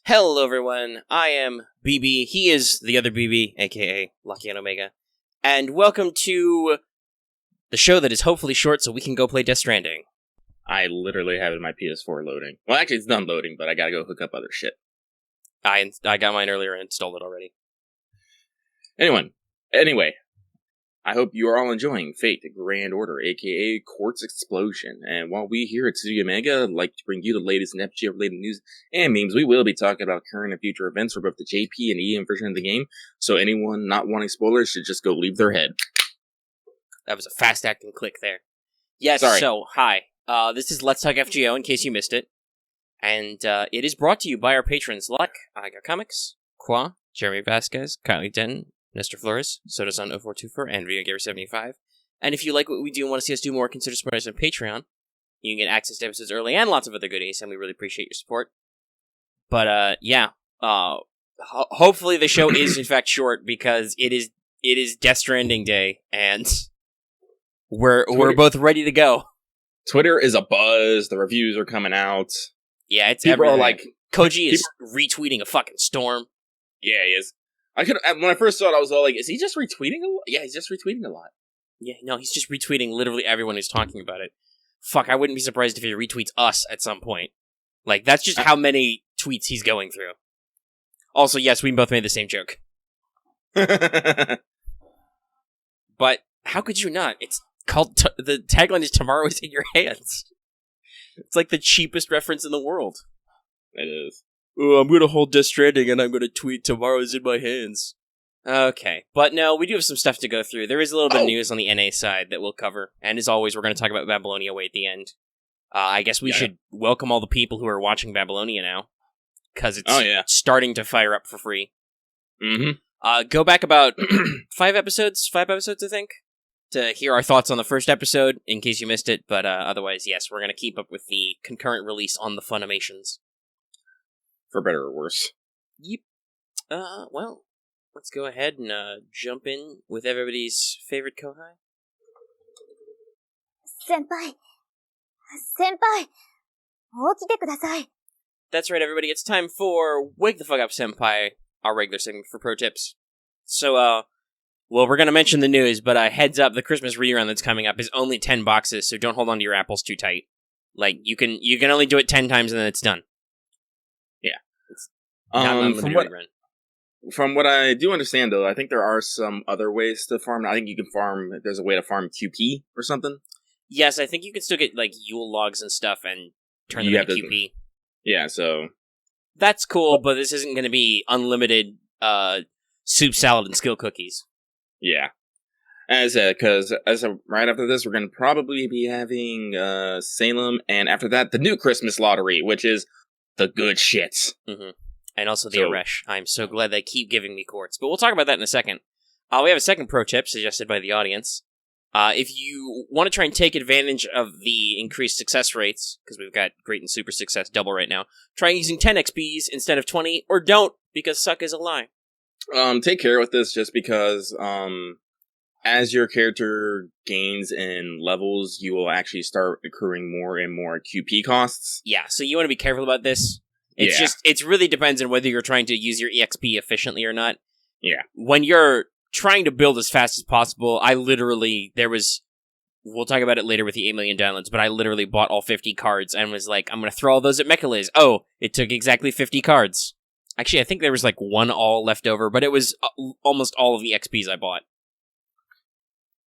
Hello, everyone. I am BB. He is the other BB, aka Lucky and Omega. And welcome to the show that is hopefully short so we can go play Death Stranding. I literally have it in my PS4 loading. Well, actually, it's done loading, but I gotta go hook up other shit. I got mine earlier and installed it already. Anyway, I hope you are all enjoying Fate, the Grand Order, aka Quartz Explosion. And while we here at Studio Omega like to bring you the latest in FGO-related news and memes, we will be talking about current and future events for both the JP and EM version of the game, so anyone not wanting spoilers should just go leave their head. That was a fast-acting click there. Yes, Sorry. So, hi. This is Let's Talk FGO, in case you missed it. And it is brought to you by our patrons like I Got Comics, Qua, Jeremy Vasquez, Kylie Denton, Nestor Flores, Sodasun0424, and VideoGamer75. And if you like what we do and want to see us do more, consider supporting us on Patreon. You can get access to episodes early and lots of other goodies, and we really appreciate your support. But, hopefully the show is, in fact, short, because it is Death Stranding Day, and we're both ready to go. Twitter is a buzz, the reviews are coming out. Yeah, it's People everything. are like... Koji is retweeting a fucking storm. Yeah, he is. When I first saw it, I was all like, is he just retweeting a lot? Yeah, he's just retweeting a lot. Yeah, no, he's just retweeting literally everyone who's talking about it. Fuck, I wouldn't be surprised if he retweets us at some point. Like, that's just how many tweets he's going through. Also, yes, we both made the same joke. But how could you not? It's called, the tagline is Tomorrow is in Your Hands. It's like the cheapest reference in the world. It is. Oh, I'm gonna hold Death Stranding and I'm gonna tweet Tomorrow's in my hands. Okay, but no, we do have some stuff to go through. There is a little bit of news on the NA side that we'll cover, and as always, we're going to talk about Babylonia way at the end. I guess we should welcome all the people who are watching Babylonia now, because it's starting to fire up for free. Mm-hmm. Go back about 5 episodes, I think, to hear our thoughts on the first episode, in case you missed it, but otherwise, yes, we're going to keep up with the concurrent release on the Funimations. For better or worse. Yep. Well, let's go ahead and jump in with everybody's favorite Kohai. Senpai! 起きてください. That's right, everybody. It's time for Wake the Fuck Up, Senpai, our regular segment for pro tips. So, well, we're going to mention the news, but heads up, the Christmas rerun that's coming up is only 10 boxes, so don't hold on to your apples too tight. Like, you can only do it 10 times and then it's done. Yeah. It's not an unlimited rerun. From what I do understand, though, I think there are some other ways to farm. I think you can farm, there's a way to farm QP or something. Yes, I think you can still get, like, Yule logs and stuff and turn them into QP. Yeah, so... That's cool, but this isn't going to be unlimited soup, salad, and skill cookies. Yeah. Because right after this, we're going to probably be having Salem, and after that, the new Christmas lottery, which is the good shits. Mm-hmm. And also the Aresh. I'm so glad they keep giving me quartz. But we'll talk about that in a second. We have a second pro tip suggested by the audience. If you want to try and take advantage of the increased success rates, because we've got great and super success double right now, try using 10 XPs instead of 20, or don't, because suck is a lie. Take care with this just because as your character gains in levels, you will actually start accruing more and more QP costs. Yeah, so you want to be careful about this. It really depends on whether you're trying to use your EXP efficiently or not. Yeah. When you're trying to build as fast as possible, we'll talk about it later with the 8 million downloads, but I literally bought all 50 cards and was like, I'm going to throw all those at Mechaliz. Oh, it took exactly 50 cards. Actually, I think there was like one all left over, but it was almost all of the XPs I bought.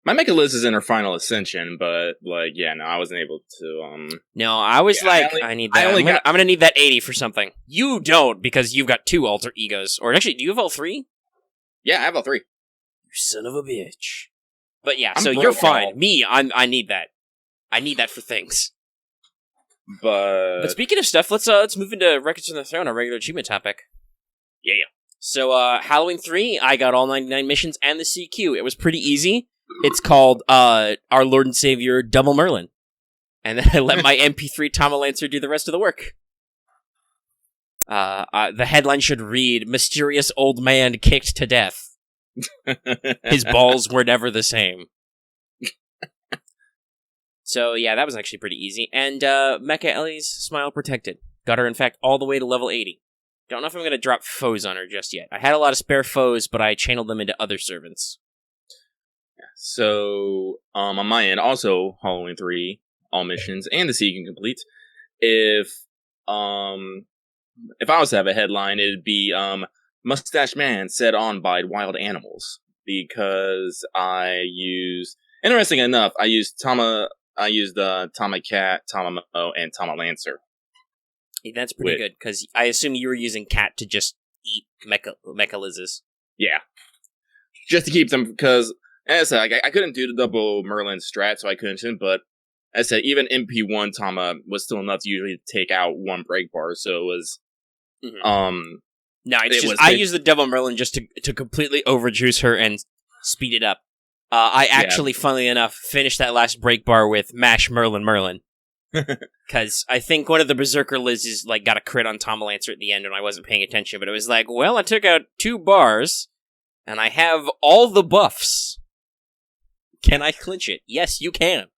My Mechaliz is in her final ascension, but, like, yeah, no, I wasn't able to, No, I was I need that. I'm gonna need that 80 for something. You don't, because you've got 2 alter egos. Or actually, do you have all 3? Yeah, I have all 3. You son of a bitch. But yeah, so you're fine. Me, I need that. I need that for things. But speaking of stuff, let's move into Records from the Throne, our regular achievement topic. Yeah. So, Halloween 3, I got all 99 missions and the CQ. It was pretty easy. It's called, Our Lord and Savior, Double Merlin. And then I let my MP3 Tomalancer do the rest of the work. The headline should read, Mysterious Old Man Kicked to Death. His balls were never the same. So, yeah, that was actually pretty easy. And Mecha Ellie's smile protected. Got her, in fact, all the way to level 80. Don't know if I'm going to drop foes on her just yet. I had a lot of spare foes, but I channeled them into other servants. So, on my end, also Halloween 3, all missions, and the Seeking complete. If I was to have a headline, it'd be, Mustache Man set on by wild animals. Because interesting enough, I used Tama Cat, Tama Mo, and Tama Lancer. That's pretty good, because I assume you were using Cat to just eat Mechalizes. Yeah. Just to keep them, because, as I said, I couldn't do the double Merlin strat, so I couldn't, but, as I said, even MP1 Tama was still enough to usually take out one break bar, so it was, No, I use the double Merlin just to completely overjuice her and speed it up. I actually, funnily enough, finished that last break bar with Mash Merlin. Because I think one of the Berserker Liz's got a crit on Tama Lancer at the end and I wasn't paying attention, but it was like, well, I took out 2 bars, and I have all the buffs. Can I clinch it? Yes, you can.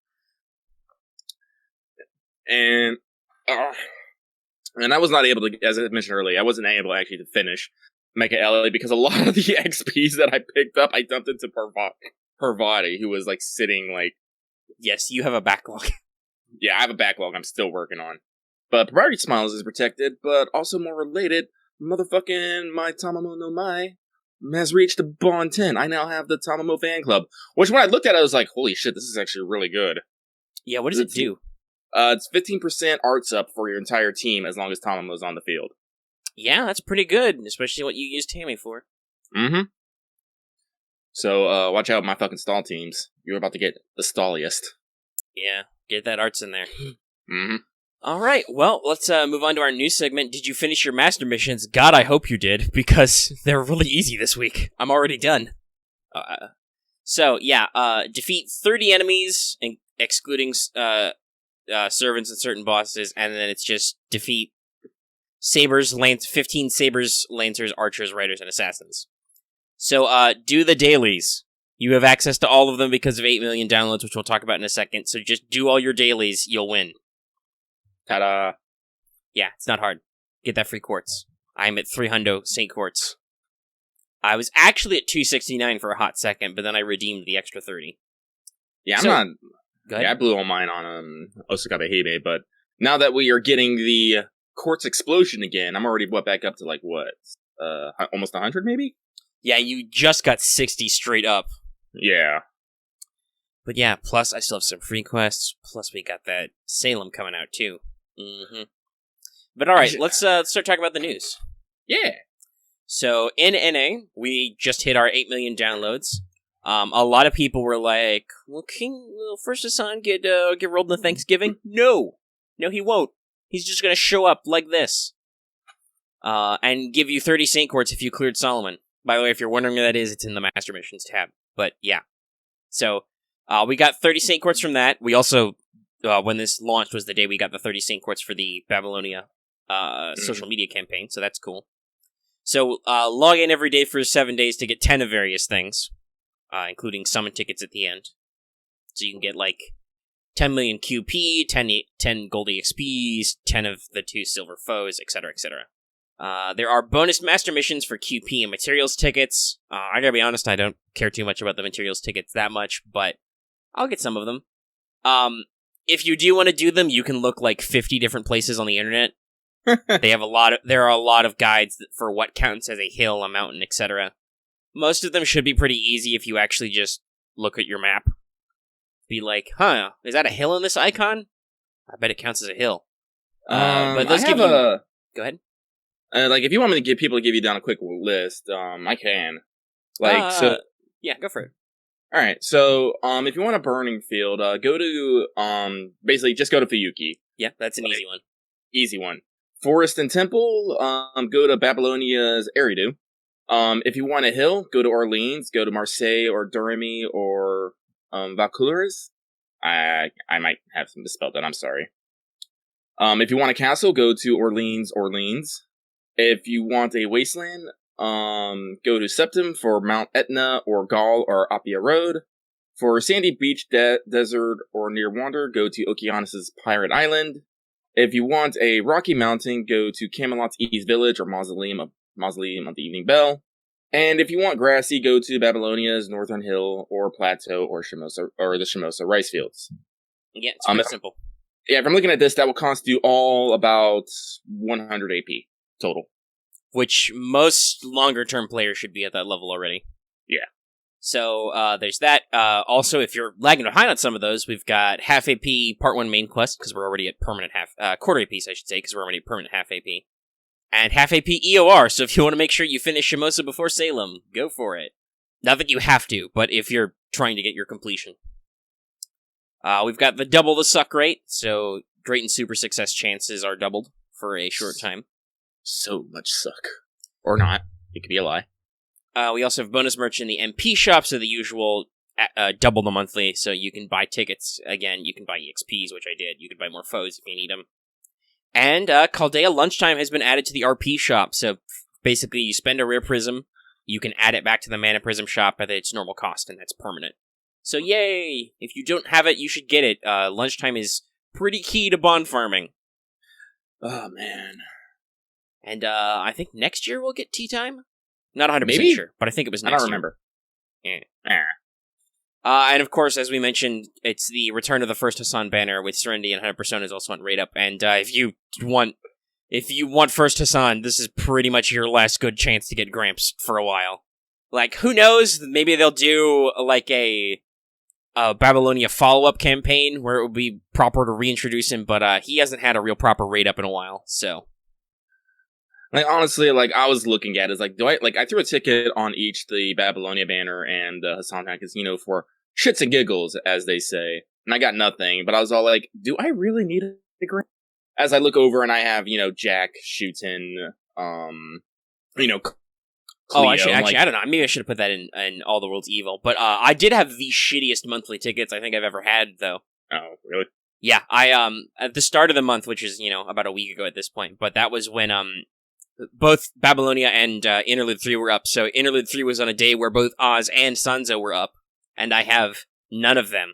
And I was not able to, as I mentioned earlier, I wasn't able actually to finish Mecha Ellie because a lot of the XPs that I picked up, I dumped into Parvati, who was sitting Yes, you have a backlog. Yeah, I have a backlog I'm still working on. But Priority Smiles is protected, but also more related, motherfucking my Tamamo no Mai has reached a Bond 10. I now have the Tamamo fan club. Which when I looked at it, I was like, holy shit, this is actually really good. Yeah, what does it do? It's 15% arts up for your entire team as long as Tamamo's on the field. Yeah, that's pretty good, especially what you use Tammy for. Mm-hmm. So, watch out, my fucking stall teams. You're about to get the stalliest. Yeah. Get that arts in there. Mm-hmm. All right, well, let's move on to our news segment. Did you finish your master missions? God, I hope you did, because they're really easy this week. I'm already done. Defeat 30 enemies, excluding servants and certain bosses, and then it's just defeat 15 Sabers, Lancers, Archers, Riders, and Assassins. So, do the dailies. You have access to all of them because of 8 million downloads, which we'll talk about in a second. So just do all your dailies, you'll win. Ta-da. Yeah, it's not hard. Get that free quartz. I'm at 300 St. Quartz. I was actually at 269 for a hot second, but then I redeemed the extra 30. Yeah, Go ahead. Yeah, I blew all mine on Osaka Hebe, but now that we are getting the quartz explosion again, I'm already back up to almost 100 maybe? Yeah, you just got 60 straight up. Yeah. But yeah, plus I still have some free quests, plus we got that Salem coming out too. Mm-hmm. But alright, let's start talking about the news. Yeah. So, in NA, we just hit our 8 million downloads. A lot of people were like, will King First Hassan get rolled in the Thanksgiving? No, he won't. He's just gonna show up like this. And give you 30 Saint Quartz if you cleared Solomon. By the way, if you're wondering where that is, it's in the Master Missions tab. But yeah. So, we got 30 Saint Quartz from that. We also, when this launched was the day we got the 30 Saint Quartz for the Babylonia social media campaign, so that's cool. So, log in every day for 7 days to get 10 of various things, including summon tickets at the end. So you can get, 10 million QP, 10 gold EXPs, 10 of the 2 silver foes, etc., etc. There are bonus master missions for QP and materials tickets. I gotta be honest, I don't care too much about the materials tickets that much, but I'll get some of them. If you do want to do them, you can look 50 different places on the internet. There are a lot of guides for what counts as a hill, a mountain, etc. Most of them should be pretty easy if you actually just look at your map. Be like, huh, is that a hill in this icon? I bet it counts as a hill. But those give you... Go ahead. If you want me to give people to give you down a quick list, I can. Yeah, go for it. Alright, so, if you want a burning field, go to, basically, just go to Fuyuki. Yeah, that's an easy one. Easy one. Forest and Temple, go to Babylonia's Eridu. If you want a hill, go to Orleans, go to Marseille, or Durhamy, or, Valcouleurs. I might have misspelled that, I'm sorry. If you want a castle, go to Orleans. If you want a wasteland, go to Septim for Mount Etna or Gaul or Appia Road. For Sandy Beach, Desert, or Near Wander, go to Okeanos' Pirate Island. If you want a rocky mountain, go to Camelot's East Village or Mausoleum of the Evening Bell. And if you want grassy, go to Babylonia's Northern Hill or Plateau or the Shimosa rice fields. Yeah, it's pretty simple. Yeah, if I'm looking at this, that will cost you all about 100 AP total. Which most longer-term players should be at that level already. Yeah. So, there's that. Also, if you're lagging behind on some of those, we've got half AP Part 1 main quest, because we're already at permanent quarter AP, I should say, because we're already at permanent half AP. And half AP EOR, so if you want to make sure you finish Shimosa before Salem, go for it. Not that you have to, but if you're trying to get your completion. We've got the double the suck rate, so great and super success chances are doubled for a short time. So much suck. Or not. It could be a lie. We also have bonus merch in the MP shop, so the usual double the monthly, so you can buy tickets. Again, you can buy EXPs, which I did. You can buy more foes if you need them. And Chaldea Lunchtime has been added to the RP shop, so basically you spend a rare prism, you can add it back to the Mana Prism shop at its normal cost, and that's permanent. So yay! If you don't have it, you should get it. Lunchtime is pretty key to bond farming. Oh, man. And I think next year we'll get tea time? Not 100% Maybe? sure, but I think it was next I don't year. remember. Yeah. And of course, as we mentioned, it's the return of the first Hassan banner with Serenity and 100 Personas also on rate up. And if you want first Hassan, this is pretty much your last good chance to get Gramps for a while. Like, who knows? Maybe they'll do like a Babylonia follow-up campaign where it would be proper to reintroduce him, but he hasn't had a real proper rate up in a while, so. Like, honestly, like, I was looking at it, like, I threw a ticket on each, the Babylonia banner and the Hassan pack, for shits and giggles, as they say, and I got nothing, but I was all like, do I really need a grant? As I look over and I have, Jack, Shootin, Cleo, actually, I don't know, maybe I should have put that in All the World's Evil, but I did have the shittiest monthly tickets I think I've ever had, though. Oh, really? Yeah, I, at the start of the month, which is, about a week ago at this point, but that was when, both Babylonia and Interlude 3 were up, so Interlude 3 was on a day where both Oz and Sanzo were up, and I have none of them.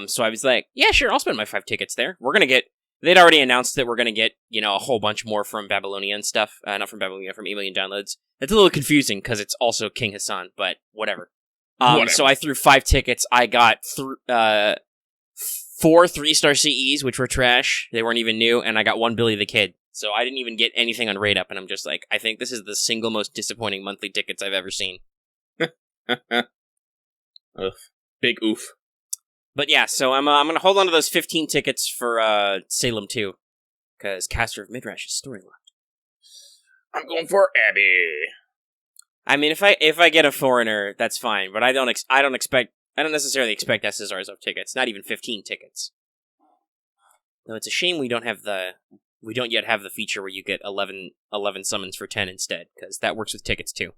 So I was like, yeah, sure, I'll spend my 5 tickets there. They'd already announced that we're gonna get, a whole bunch more from Babylonia and stuff. Not from Babylonia, from 8 million downloads. It's a little confusing, because it's also King Hassan, but whatever. So I threw 5 tickets, I got 4 3-star CEs, which were trash, they weren't even new, and I got 1 Billy the Kid. So I didn't even get anything on rate up, and I'm just like, I think this is the single most disappointing monthly tickets I've ever seen. Big oof. But yeah, so I'm gonna hold on to those 15 tickets for Salem 2, because Caster of Midrash is storylocked. I'm going for Abby. I mean, if I get a foreigner, that's fine, but I don't necessarily expect SSRs of tickets, not even 15 tickets. Though it's a shame we don't yet have the feature where you get 11 summons for 10 instead, because that works with tickets too.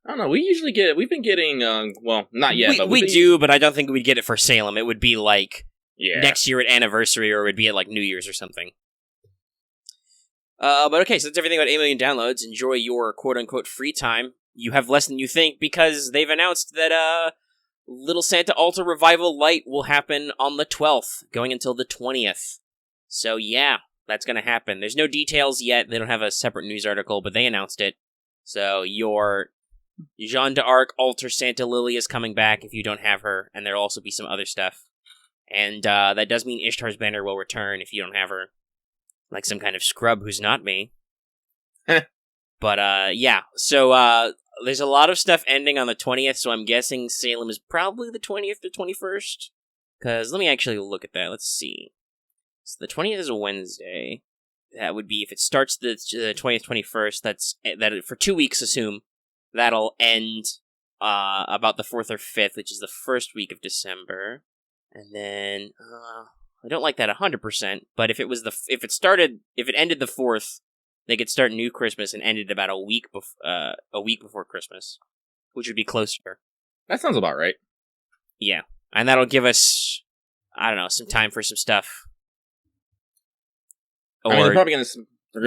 I don't know, we've been getting, not yet, we do, but I don't think we'd get it for Salem. It would be like next year at Anniversary, or it would be at like New Year's or something. But okay, so that's everything about 8 million downloads. Enjoy your quote-unquote free time. You have less than you think, because they've announced that, Little Santa Altar Revival Light will happen on the 12th, going until the 20th. So yeah, that's gonna happen. There's no details yet. They don't have a separate news article, but they announced it. So your Jeanne d'Arc Altar Santa Lily is coming back if you don't have her, and there'll also be some other stuff. And that does mean Ishtar's banner will return if you don't have her. Like some kind of scrub who's not me. But yeah, so there's a lot of stuff ending on the 20th, so I'm guessing Salem is probably the 20th or 21st. Because let me actually look at that. Let's see. So the 20th is a Wednesday. That would be, if it starts the 20th, 21st, that for 2 weeks, assume, that'll end about the 4th or 5th, which is the first week of December. And then, I don't like that 100%, but if it ended the 4th, they could start New Christmas and ended about a week before Christmas, which would be closer. That sounds about right. Yeah, and that'll give us, I don't know, some time for some stuff. Or, I mean, they're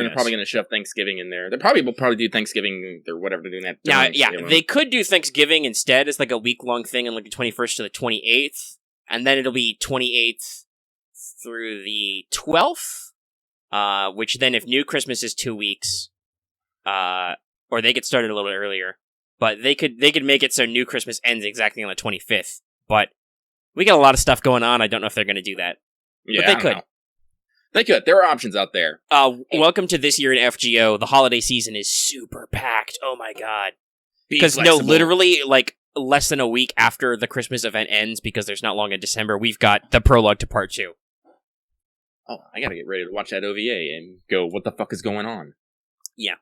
probably gonna shove Thanksgiving in there. They will probably do Thanksgiving or whatever they're doing that. Now, yeah, they could do Thanksgiving instead as like a week-long thing on like the 21st to the 28th, and then it'll be 28th through the 12th, which then if New Christmas is 2 weeks, or they get started a little bit earlier, but they could make it so New Christmas ends exactly on the 25th. But we got a lot of stuff going on. I don't know if they're going to do that. Yeah, but they could. Know. They could. There are options out there. Welcome to this year in FGO. The holiday season is super packed. Oh my god. Because literally, like, less than a week after the Christmas event ends, because there's not long in December, we've got the prologue to part 2. Oh, I gotta get ready to watch that OVA and go, what the fuck is going on? Yeah.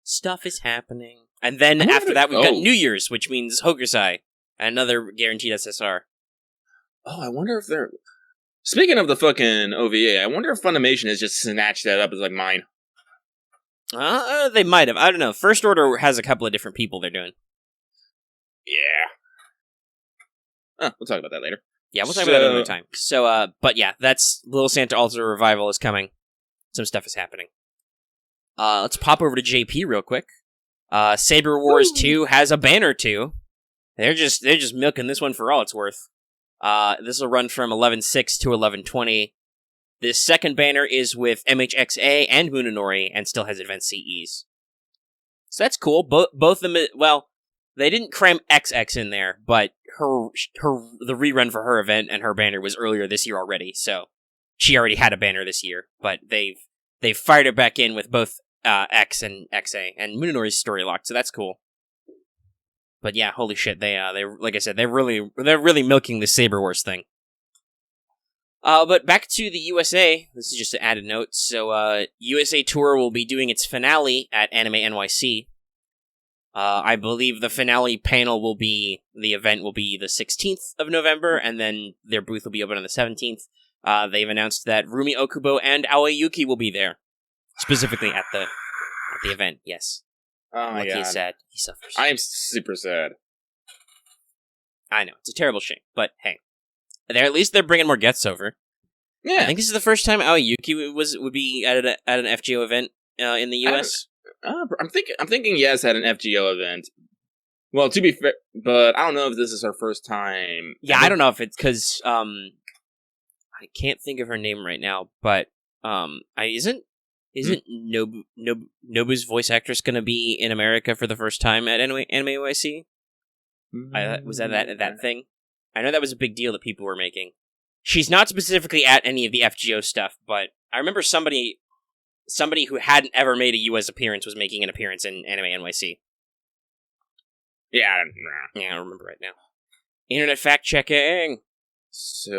Stuff is happening. And then after that, we've got New Year's, which means Hokusai, another guaranteed SSR. Oh, I wonder if they're... Speaking of the fucking OVA, I wonder if Funimation has just snatched that up as, like, mine. They might have. I don't know. First Order has a couple of different people they're doing. Yeah. We'll talk about that later. Yeah, we'll talk about that another time. So, but yeah, that's Little Santa Ultra Revival is coming. Some stuff is happening. Let's pop over to JP real quick. Saber Wars 2 has a banner too. They're just milking this one for all it's worth. This will run from 11.6 to 11.20. This second banner is with MHXA and Munenori and still has advanced CEs. So that's cool. Both of them, well, they didn't cram XX in there, but the rerun for her event and her banner was earlier this year already, so she already had a banner this year, but they've fired it back in with both X and XA, and Munenori's story locked, so that's cool. But yeah, holy shit, they like I said, they're really milking the Saber Wars thing. But back to the USA, this is just an added note, so USA Tour will be doing its finale at Anime NYC. I believe the finale panel the event will be the 16th of November, and then their booth will be open on the 17th. They've announced that Rumi Okubo and Aoi Yuki will be there. Specifically at the event, yes. Oh my god. He's sad. He suffers. I am super sad. I know, it's a terrible shame, but hey. At least they're bringing more guests over. Yeah. I think this is the first time Aoi Yuki would be at an FGO event in the US. I'm thinking yes at an FGO event. Well, to be fair, but I don't know if this is her first time. Yeah, I don't know if it's because I can't think of her name right now, but isn't Nobu's voice actress going to be in America for the first time at Anime NYC? Was that thing? I know that was a big deal that people were making. She's not specifically at any of the FGO stuff, but I remember somebody who hadn't ever made a US appearance was making an appearance in Anime NYC. Yeah, I don't remember right now. Internet fact checking. So,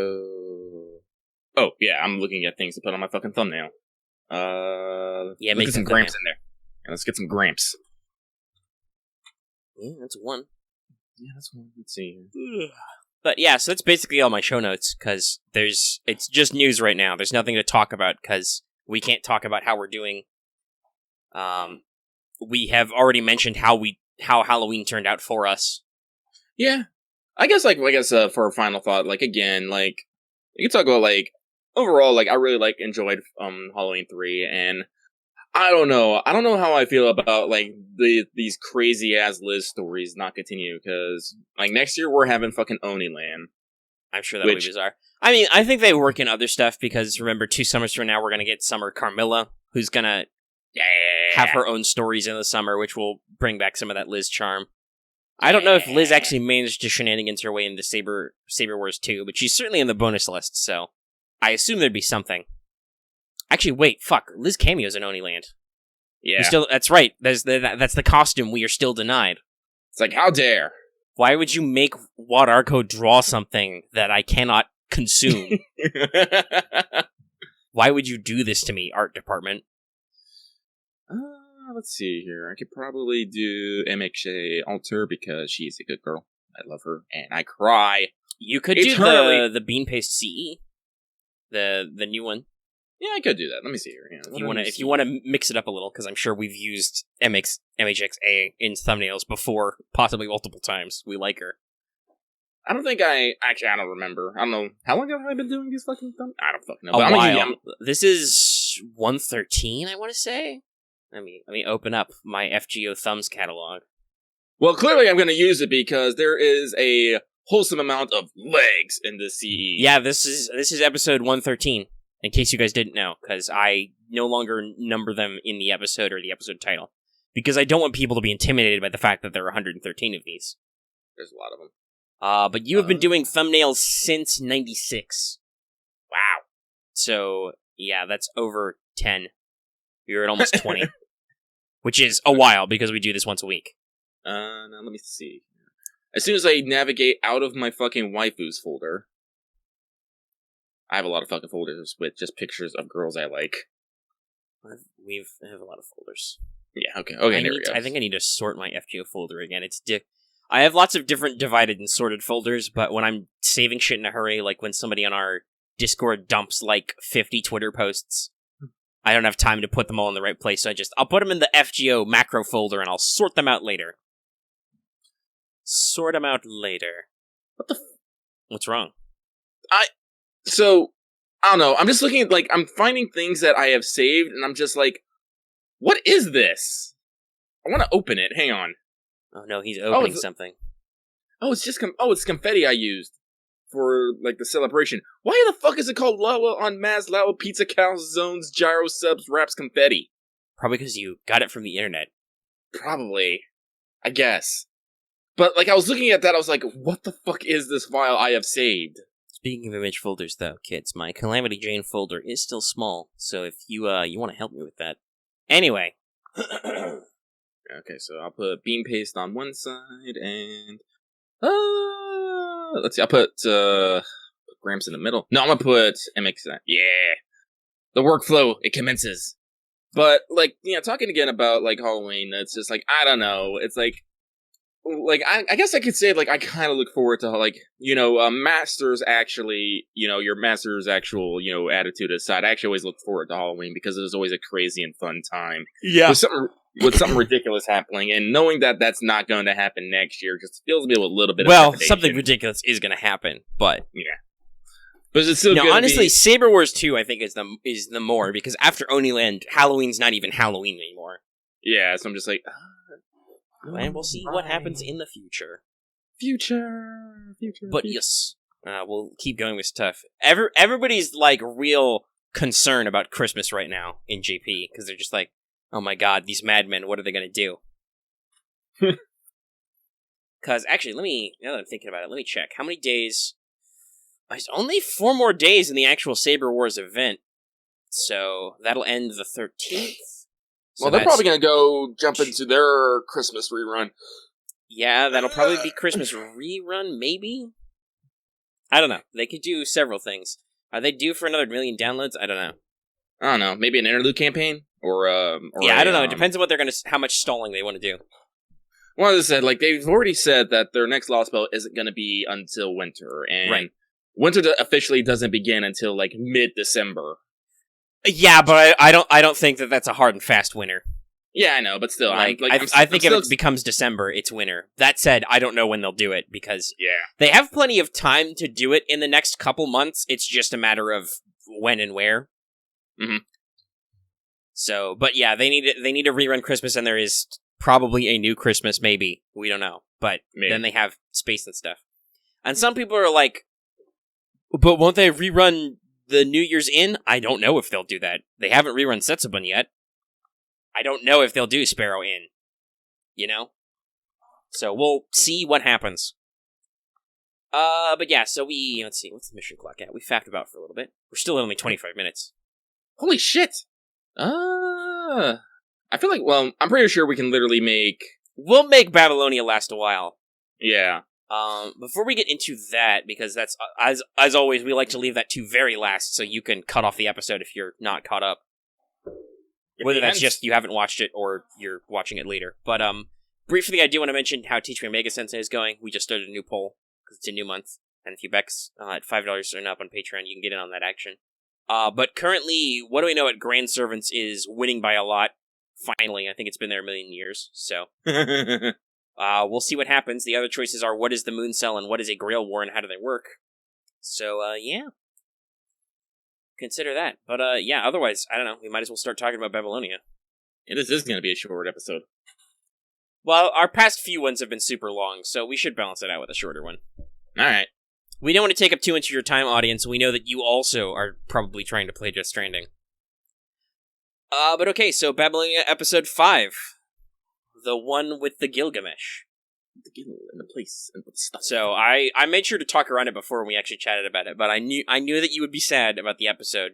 oh yeah, I'm looking at things to put on my fucking thumbnail. Yeah, let's get some Gramps in there. Yeah, let's get some Gramps. Yeah, that's one. Yeah, that's one. Let's see. But yeah, so that's basically all my show notes, because it's just news right now. There's nothing to talk about, because we can't talk about how we're doing. We have already mentioned how Halloween turned out for us. Yeah. I guess for a final thought, like, again, like, you can talk about, like, overall, like, I really, like, enjoyed, Halloween 3, and I don't know how I feel about, like, these crazy-ass Liz stories not continue, because, like, next year we're having fucking Oni-Land. I'm sure that'll be bizarre. I mean, I think they work in other stuff, because remember, 2 summers from now, we're gonna get Summer Carmilla, who's gonna have her own stories in the summer, which will bring back some of that Liz charm. I don't know if Liz actually managed to shenanigans her way into Saber Wars 2, but she's certainly in the bonus list, so I assume there'd be something. Actually, wait, fuck, Liz cameos in Oni-Land. Yeah. That's right, that's the costume we are still denied. It's like, how dare? Why would you make Wad Arco draw something that I cannot consume? Why would you do this to me, art department? Let's see here. I could probably do MXA Alter because she's a good girl. I love her, and I cry. You could do the Bean Paste CE, the new one. Yeah, I could do that. Let me see here. Yeah, if you want to mix it up a little, because I'm sure we've used MHXA in thumbnails before, possibly multiple times. We like her. I don't remember. I don't know. How long have I been doing these fucking thumbnails? I don't fucking know. A while. This is 113, I want to say. Let me open up my FGO Thumbs catalog. Well, clearly I'm going to use it because there is a wholesome amount of legs in the CE. Yeah, this is episode 113, in case you guys didn't know, because I no longer number them in the episode or the episode title. Because I don't want people to be intimidated by the fact that there are 113 of these. There's a lot of them. But you have been doing thumbnails since 96. Wow. So, yeah, that's over 10. You're at almost 20. Which is a while, because we do this once a week. Now let me see. As soon as I navigate out of my fucking waifus folder, I have a lot of fucking folders with just pictures of girls I like. We have a lot of folders. Yeah, okay, there we go. I think I need to sort my FGO folder again. I have lots of different divided and sorted folders, but when I'm saving shit in a hurry, like when somebody on our Discord dumps like 50 Twitter posts, I don't have time to put them all in the right place, so I'll put them in the FGO macro folder and I'll sort them out later. Sort them out later. What the What's wrong? So, I don't know, I'm just looking at, like, I'm finding things that I have saved, and I'm just like, what is this? I want to open it, hang on. Oh no, he's opening something. Oh, it's just, it's confetti I used for, like, the celebration. Why the fuck is it called Lawa on Maz Lawa Pizza Calzones Gyro Subs Wraps Confetti? Probably because you got it from the internet. Probably. I guess. But, like, I was looking at that, I was like, what the fuck is this file I have saved? Speaking of image folders, though, kids, my Calamity Jane folder is still small, so if you want to help me with that. Anyway. Okay, so I'll put bean paste on one side, and... let's see, I'll put Gramps in the middle. No, I'm gonna put MX. Yeah! The workflow, it commences. But, like, talking again about, like, Halloween, it's just, like, I don't know, it's, like, I guess I could say, like, I kind of look forward to, like, Master's actually, your Master's actual, attitude aside, I actually always look forward to Halloween because it is always a crazy and fun time. Yeah. With something ridiculous happening, and knowing that that's not going to happen next year just fills me with a little bit of trepidation. Something ridiculous is going to happen, but... Yeah. But it's still good. Honestly, Saber Wars 2, I think, is the more, because after Oniland, Halloween's not even Halloween anymore. Yeah, so I'm just like... and we'll see what happens in the future. Future. But yes, we'll keep going with stuff. Everybody's, like, real concern about Christmas right now in JP, because they're just like, oh my god, these madmen, what are they going to do? Because, actually, now that I'm thinking about it, let me check. How many days? There's only 4 more days in the actual Saber Wars event, so that'll end the 13th. Well, they're probably going to go jump into their Christmas rerun. Yeah, that'll probably be Christmas rerun, maybe? I don't know. They could do several things. Are they due for another 1 million downloads? I don't know. I don't know. Maybe an interlude campaign? I don't know. It depends on what how much stalling they want to do. Well, as I said, like, they've already said that their next Lost Spell isn't going to be until winter. And winter officially doesn't begin until, like, mid-December. Yeah, but I don't think that that's a hard and fast winter. Yeah, I know, but still, I think if it becomes December, it's winter. That said, I don't know when they'll do it, because they have plenty of time to do it in the next couple months. It's just a matter of when and where. Mm-hmm. So, but yeah, they need to rerun Christmas, and there is probably a new Christmas, maybe. We don't know. But then they have space and stuff. And some people are like, but won't they rerun the New Year's Inn? I don't know if they'll do that. They haven't rerun Setsubun yet. I don't know if they'll do Sparrow Inn. So we'll see what happens. But yeah, so let's see, what's the mission clock at? We faffed about for a little bit. We're still at only 25 minutes. Holy shit! I feel like, well, I'm pretty sure we can literally make... We'll make Babylonia last a while. Yeah. Before we get into that, because that's, as always, we like to leave that to very last, so you can cut off the episode if you're not caught up. Whether that's just you haven't watched it, or you're watching it later. But, briefly, I do want to mention how Teach Me Omega Sensei is going. We just started a new poll, because it's a new month, and if you Bex at $5 and up on Patreon, you can get in on that action. But currently, what do we know at Grand Servants is winning by a lot. Finally, I think it's been there a million years, so... we'll see what happens. The other choices are, what is the Moon Cell, and what is a Grail War, and how do they work? So, yeah. Consider that. But, yeah, otherwise, I don't know, we might as well start talking about Babylonia. Yeah, this is going to be a short episode. Well, our past few ones have been super long, so we should balance it out with a shorter one. Alright. We don't want to take up too much of your time, audience. We know that you also are probably trying to play Death Stranding. But okay, so Babylonia episode 5. The one with the Gilgamesh. The Gil and the place and the stuff. So I made sure to talk around it before we actually chatted about it, but I knew that you would be sad about the episode.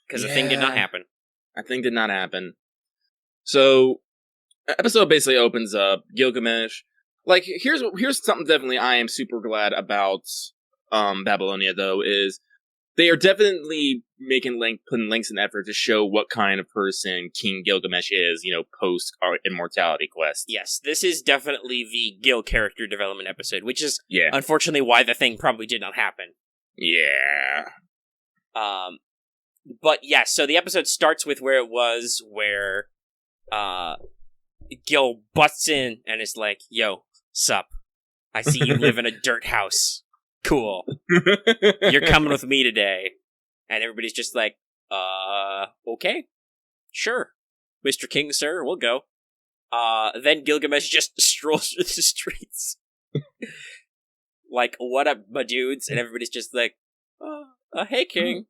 Because the thing did not happen. A thing did not happen. So, episode basically opens up, Gilgamesh. Like, here's something definitely I am super glad about Babylonia, though, is they are definitely putting links and effort to show what kind of person King Gilgamesh is, post our Immortality quest. Yes, this is definitely the Gil character development episode, which is unfortunately why the thing probably did not happen. Yeah. But yeah, so the episode starts with where it was, where Gil busts in and is like, "Yo, sup? I see you live in a dirt house. Cool. You're coming with me today." And everybody's just like, okay. Sure. Mr. King, sir, we'll go. Then Gilgamesh just strolls through the streets. Like, what up, my dudes? And everybody's just like, hey, King.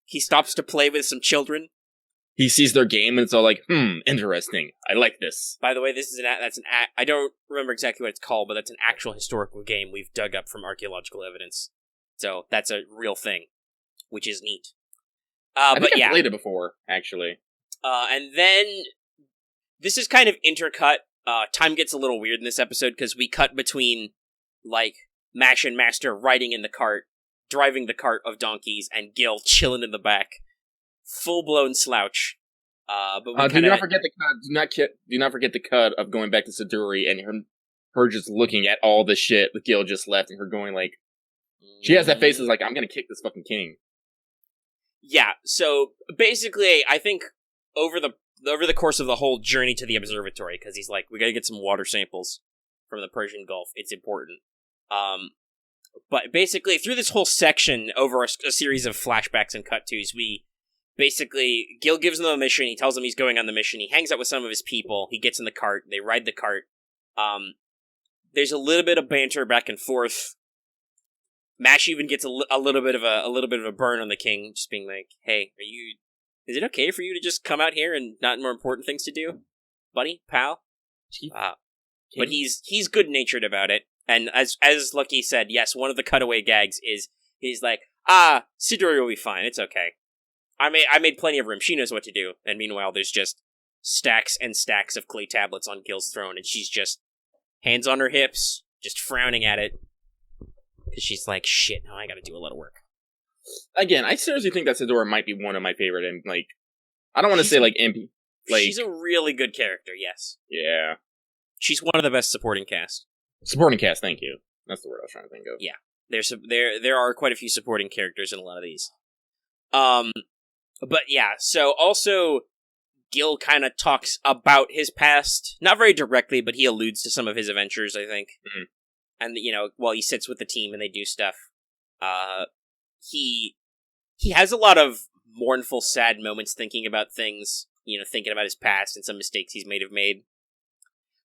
He stops to play with some children. He sees their game and it's all like, interesting. I like this. By the way, I don't remember exactly what it's called, but that's an actual historical game we've dug up from archaeological evidence. So that's a real thing, which is neat. I think I've played it before, actually. And then this is kind of intercut. Time gets a little weird in this episode because we cut between, like, Mash and Master riding in the cart, driving the cart of donkeys, and Gil chilling in the back. Full-blown slouch. But we do not forget the cut. Do not forget the cut of going back to Siduri and her just looking at all the shit that Gil just left, and her going like, she has that face that's like, I'm gonna kick this fucking king. Yeah. So basically, I think over the course of the whole journey to the observatory, because he's like, we gotta get some water samples from the Persian Gulf. It's important. But basically, through this whole section, over a series of flashbacks and cut-tos, Gil gives them a mission, he tells them he's going on the mission, he hangs out with some of his people, he gets in the cart, they ride the cart. There's a little bit of banter back and forth. Mash even gets a little bit of a burn on the king, just being like, hey, is it okay for you to just come out here and not more important things to do? Buddy? Pal? But he's good-natured about it. And as Lucky said, yes, one of the cutaway gags is he's like, Siduri will be fine, it's okay. I made plenty of room, she knows what to do. And meanwhile, there's just stacks and stacks of clay tablets on Gil's throne, and she's just hands on her hips, just frowning at it. Because she's like, shit, now I gotta do a lot of work. Again, I seriously think that Sidora might be one of my favorite, and like, I don't want to say like MP. Like, she's a really good character, yes. Yeah. She's one of the best supporting cast. Supporting cast, thank you. That's the word I was trying to think of. Yeah. There are quite a few supporting characters in a lot of these. But yeah, so also Gil kind of talks about his past, not very directly, but he alludes to some of his adventures, I think. Mm-hmm. And, while he sits with the team and they do stuff, he has a lot of mournful, sad moments thinking about things, thinking about his past and some mistakes he's made.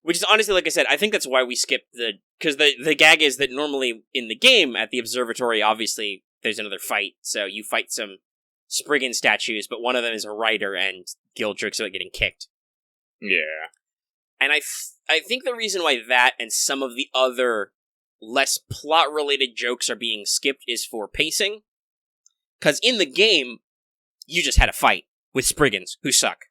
Which is honestly, like I said, I think that's why we skipped because the gag is that normally in the game at the observatory, obviously, there's another fight, so you fight some Spriggan statues, but one of them is a rider, and Gil jokes about getting kicked. Yeah. And I think the reason why that and some of the other less plot-related jokes are being skipped is for pacing. Because in the game, you just had a fight with Spriggans, who suck.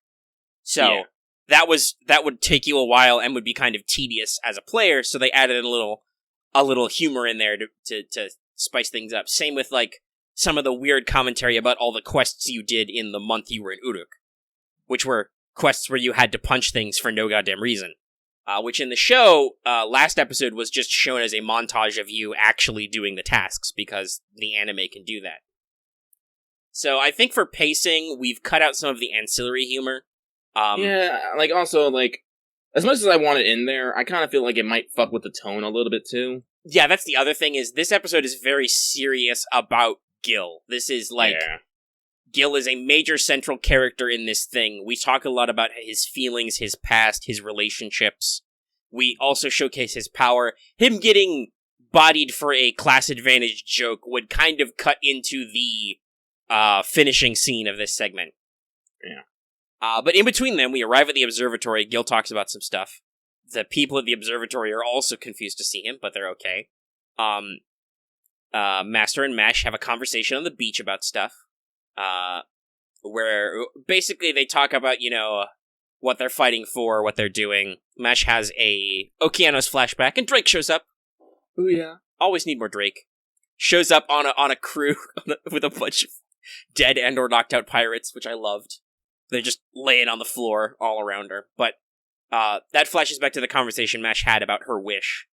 So, that would take you a while and would be kind of tedious as a player, so they added a little humor in there to spice things up. Same with, like, some of the weird commentary about all the quests you did in the month you were in Uruk, which were quests where you had to punch things for no goddamn reason. Which in the show, last episode was just shown as a montage of you actually doing the tasks, because the anime can do that. So I think for pacing, we've cut out some of the ancillary humor. Also, as much as I want it in there, I kind of feel like it might fuck with the tone a little bit too. Yeah, that's the other thing, is this episode is very serious about Gil. This is Gil is a major central character in this thing. We talk a lot about his feelings, his past, his relationships. We also showcase his power. Him getting bodied for a class advantage joke would kind of cut into the finishing scene of this segment. Yeah. But in between them, we arrive at the observatory. Gil talks about some stuff. The people at the observatory are also confused to see him, but they're okay. Master and Mash have a conversation on the beach about stuff. Where basically they talk about, what they're fighting for, what they're doing. Mash has a Okeanos flashback, and Drake shows up. Oh yeah. Always need more Drake. Shows up on a crew with a bunch of dead and or knocked out pirates, which I loved. They're just laying on the floor all around her. But that flashes back to the conversation Mash had about her wish.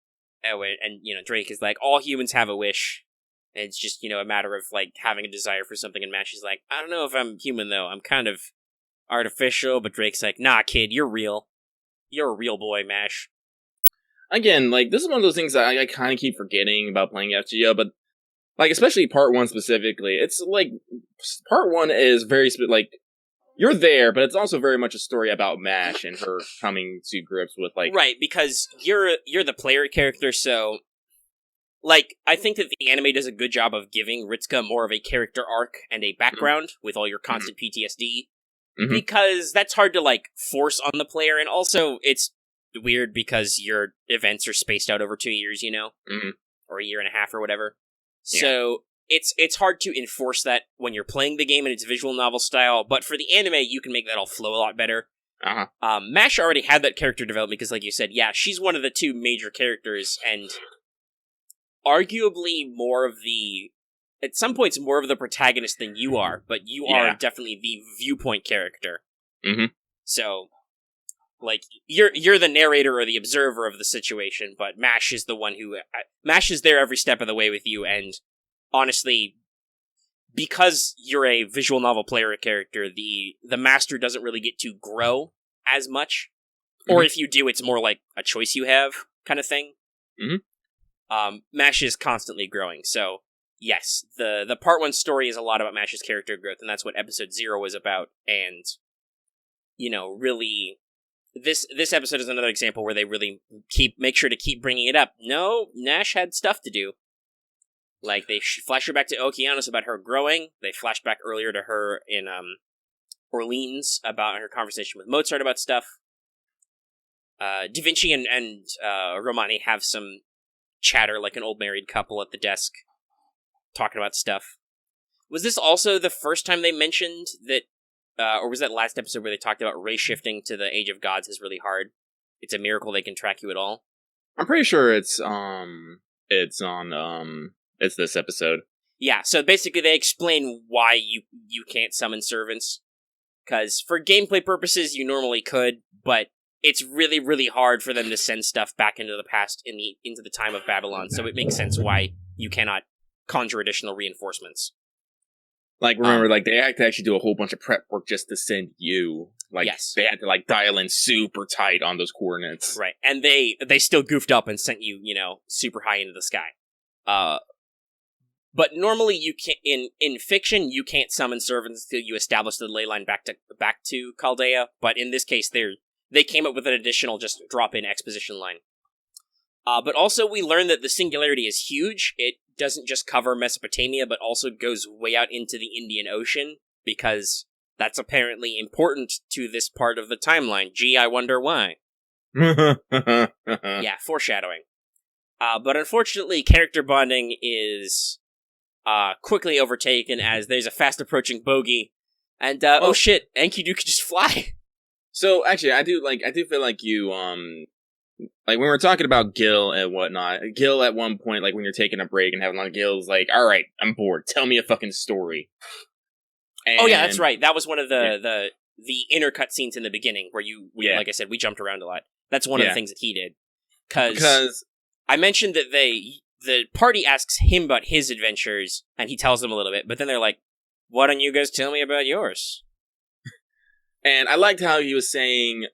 And Drake is like, all humans have a wish. And it's just, a matter of, having a desire for something. And Mash is like, I don't know if I'm human, though. I'm kind of artificial. But Drake's like, nah, kid, you're real. You're a real boy, Mash. Again, this is one of those things that I kind of keep forgetting about playing FGO, but, especially part 1 specifically, it's, part 1 is very, you're there, but it's also very much a story about Mash and her coming to grips with, Right, because you're the player character, so... I think that the anime does a good job of giving Ritsuka more of a character arc and a background with all your constant PTSD, because that's hard to, force on the player, and also it's weird because your events are spaced out over 2 years, or a year and a half or whatever. Yeah. So it's hard to enforce that when you're playing the game in its visual novel style, but for the anime, you can make that all flow a lot better. Mash already had that character development because, like you said, yeah, she's one of the 2 major characters, and arguably at some points, more of the protagonist than you are, but you are definitely the viewpoint character. So, you're the narrator or the observer of the situation, but Mash is the one Mash is there every step of the way with you, and honestly, because you're a visual novel player character, the master doesn't really get to grow as much, or if you do, it's more like a choice you have kind of thing. Mash is constantly growing, so yes, the part 1 story is a lot about Mash's character growth, and that's what episode 0 was about, and, really, this episode is another example where they really make sure to keep bringing it up. No, Nash had stuff to do. They flash her back to Okeanos about her growing, they flashed back earlier to her in, Orleans about her conversation with Mozart about stuff. Da Vinci and Romani have some chatter like an old married couple at the desk, talking about stuff. Was this also the first time they mentioned that, or was that last episode where they talked about race shifting to the Age of Gods is really hard? It's a miracle they can track you at all. I'm pretty sure it's this episode. Yeah, so basically they explain why you can't summon servants. Because for gameplay purposes, you normally could, but it's really, really hard for them to send stuff back into the past, into the time of Babylon, so it makes sense why you cannot conjure additional reinforcements. Remember, they had to actually do a whole bunch of prep work just to send you. Yes. They had to, dial in super tight on those coordinates. Right, and they still goofed up and sent you, super high into the sky. But normally you can't, in fiction, you can't summon servants until you establish the ley line back to Chaldea, but in this case, they came up with an additional just drop-in exposition line. But also we learned that the singularity is huge. It doesn't just cover Mesopotamia, but also goes way out into the Indian Ocean, because that's apparently important to this part of the timeline. Gee, I wonder why. Yeah, foreshadowing. But unfortunately, character bonding is quickly overtaken as there's a fast-approaching bogey, and oh shit, Enkidu can just fly! So, actually, I do feel like you, when we're talking about Gil and whatnot, Gil at one point, when you're taking a break and having Gil's alright, I'm bored, tell me a fucking story. And, oh yeah, that's right, that was one of the intercut scenes in the beginning, where like I said, we jumped around a lot. That's one of the things that he did. Because I mentioned that the party asks him about his adventures, and he tells them a little bit, but then they're like, why don't you guys tell me about yours? And I liked how he was saying,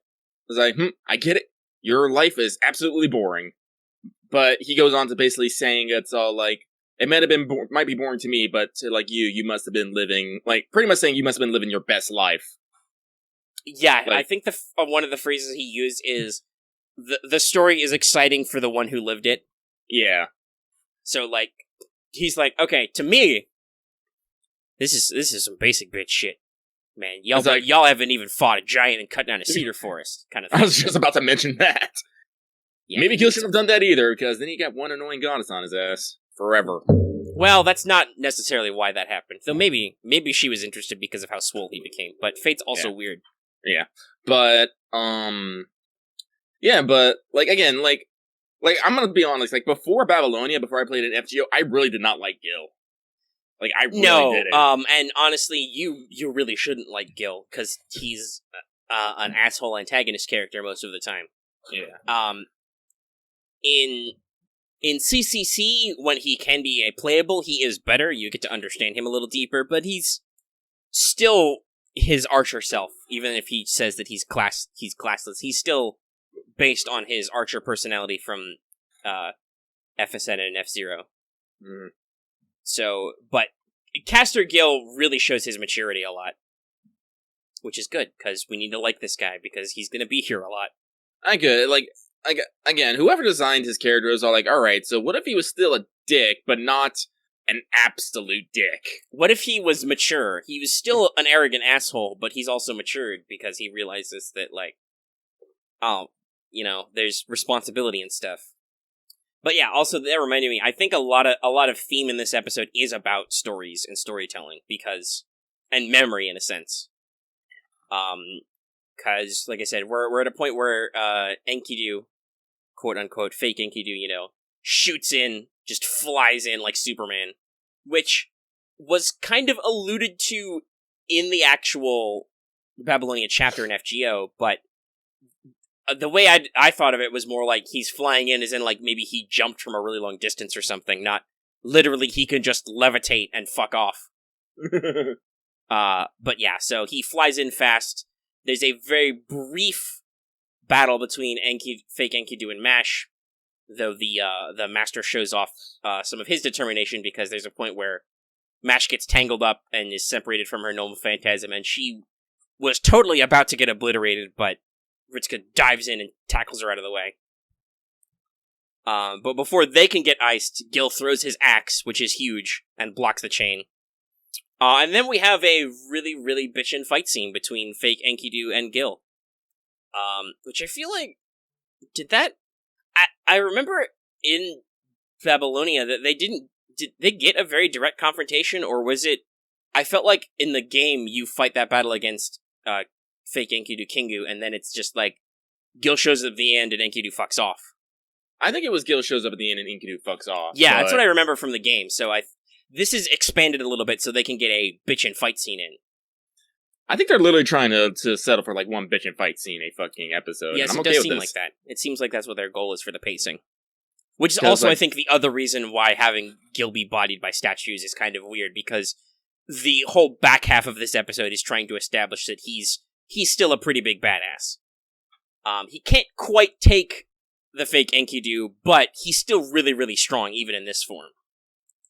I get it. Your life is absolutely boring. But he goes on to basically saying it's all it might be boring to me, but to you must have been living, pretty much saying you must have been living your best life. Yeah, I think one of the phrases he used is, the story is exciting for the one who lived it. Yeah. So, he's like, okay, to me, this is some basic bitch shit. Man, It's y'all haven't even fought a giant and cut down a cedar forest, kind of thing. I was just about to mention that. Yeah, Maybe Gil shouldn't have done that either, because then he got one annoying goddess on his ass forever. Well, that's not necessarily why that happened. Though maybe she was interested because of how swole he became. But Fate's also weird. Yeah, but like again, like I'm gonna be honest. Like before Babylonia, before I played an FGO, I really did not like Gil. Like I really didn't. And honestly, you really shouldn't like Gil because he's an asshole antagonist character most of the time. Yeah. In CCC, when he can be a playable, he is better. You get to understand him a little deeper, but he's still his archer self. Even if he says that he's classless, he's still based on his archer personality from FSN and F-Zero. Mm. So, but Caster Gil really shows his maturity a lot, which is good because we need to like this guy because he's going to be here a lot. Again, whoever designed his character was all like, all right, so what if he was still a dick, but not an absolute dick? What if he was mature? He was still an arrogant asshole, but he's also matured because he realizes that, like, there's responsibility and stuff. But yeah, also that reminded me, I think a lot of theme in this episode is about stories and storytelling and memory in a sense. Because, like I said, we're at a point where Enkidu, quote-unquote, fake Enkidu, shoots in, just flies in like Superman, which was kind of alluded to in the actual Babylonian chapter in FGO, but the way I thought of it was more like he's flying in as in, like, maybe he jumped from a really long distance or something, not literally he can just levitate and fuck off. But yeah, so he flies in fast. There's a very brief battle between fake Enkidu and Mash, though the master shows off some of his determination because there's a point where Mash gets tangled up and is separated from her normal phantasm, and she was totally about to get obliterated, but Ritsuka dives in and tackles her out of the way. But before they can get iced, Gil throws his axe, which is huge, and blocks the chain. And then we have a really, really bitchin' fight scene between fake Enkidu and Gil. Which I feel like, I remember in Babylonia that did they get a very direct confrontation, or was it, I felt like in the game you fight that battle against, fake Enkidu Kingu, and then it's just like, Gil shows up at the end and Enkidu fucks off. I think it was Gil shows up at the end and Enkidu fucks off. Yeah, that's what I remember from the game, so this is expanded a little bit so they can get a bitchin' fight scene in. I think they're literally trying to settle for like one bitchin' fight scene a fucking episode. Yes, and I'm it okay does with seem this. like that. It seems like that's what their goal is for the pacing. Which is also, I think, the other reason why having Gil be bodied by statues is kind of weird, because the whole back half of this episode is trying to establish that he's still a pretty big badass. He can't quite take the fake Enkidu, but he's still really, really strong, even in this form.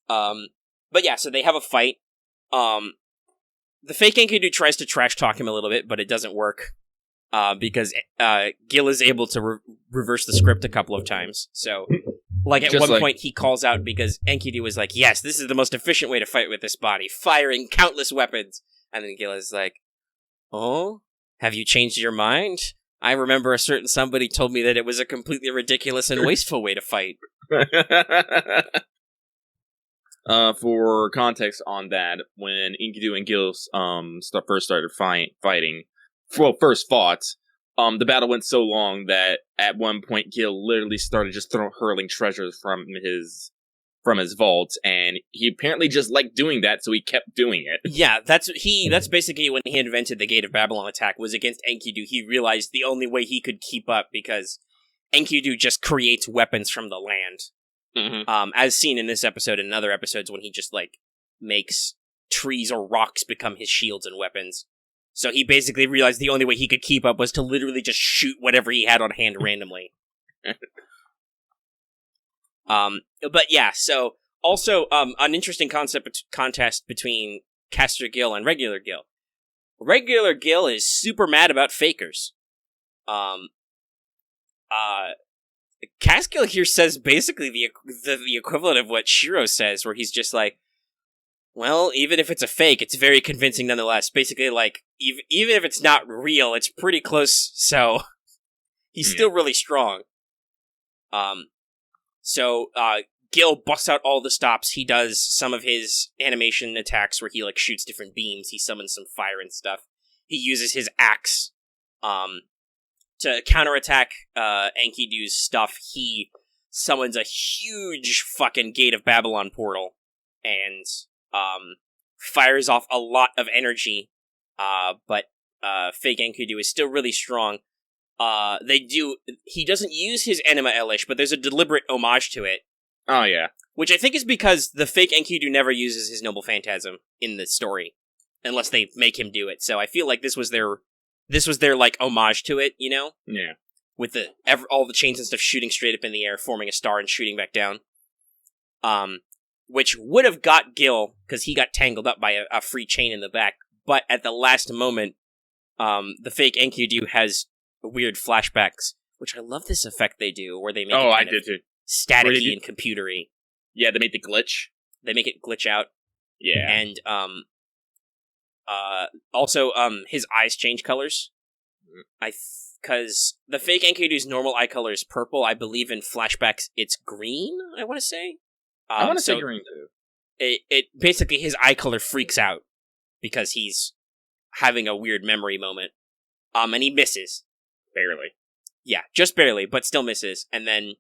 But yeah, so they have a fight. The fake Enkidu tries to trash talk him a little bit, but it doesn't work. Because Gil is able to reverse the script a couple of times. So, like, at one point he calls out because Enkidu was like, yes, this is the most efficient way to fight with this body, firing countless weapons. And then Gil is like, oh? Have you changed your mind? I remember a certain somebody told me that it was a completely ridiculous and wasteful way to fight. For context on that, when Enkidu and Gil first started fighting, first fought, the battle went so long that at one point Gil literally started just hurling treasures from his vault, and he apparently just liked doing that, so he kept doing it. Yeah, that's basically when he invented the Gate of Babylon attack, was against Enkidu. He realized the only way he could keep up, because Enkidu just creates weapons from the land. Mm-hmm. As seen in this episode and in other episodes when he just, like, makes trees or rocks become his shields and weapons. So he basically realized the only way he could keep up was to literally just shoot whatever he had on hand randomly. But yeah, so also an interesting contest between Caster Gil and regular Gil. Regular Gil is super mad about fakers. Castiel here says basically the equivalent of what Shiro says, where he's just like, well, even if it's a fake, it's very convincing nonetheless. Basically, like, even if it's not real, it's pretty close, so he's still really strong. So Gil busts out all the stops. He does some of his animation attacks where he, like, shoots different beams. He summons some fire and stuff. He uses his axe, to counterattack, Enkidu's stuff. He summons a huge fucking Gate of Babylon portal, and, fires off a lot of energy, but fake Enkidu is still really strong. He doesn't use his Anima Elish, but there's a deliberate homage to it. Oh, yeah. Which I think is because the fake Enkidu never uses his Noble Phantasm in the story, unless they make him do it. So I feel like this was their like homage to it, you know? Yeah. With all the chains and stuff shooting straight up in the air, forming a star and shooting back down. Which would have got Gil, because he got tangled up by a free chain in the back, but at the last moment, the fake Enkidu has weird flashbacks, which I love this effect they do, where they make it kind of staticky and computery. Yeah, they make the glitch. They make it glitch out. Yeah. And, also, his eyes change colors. Because the fake Enkidu's normal eye color is purple. I believe in flashbacks it's green, I want to say. I want to say green, too. It basically, his eye color freaks out because he's having a weird memory moment. And he misses. Barely. Yeah, just barely, but still misses. And then,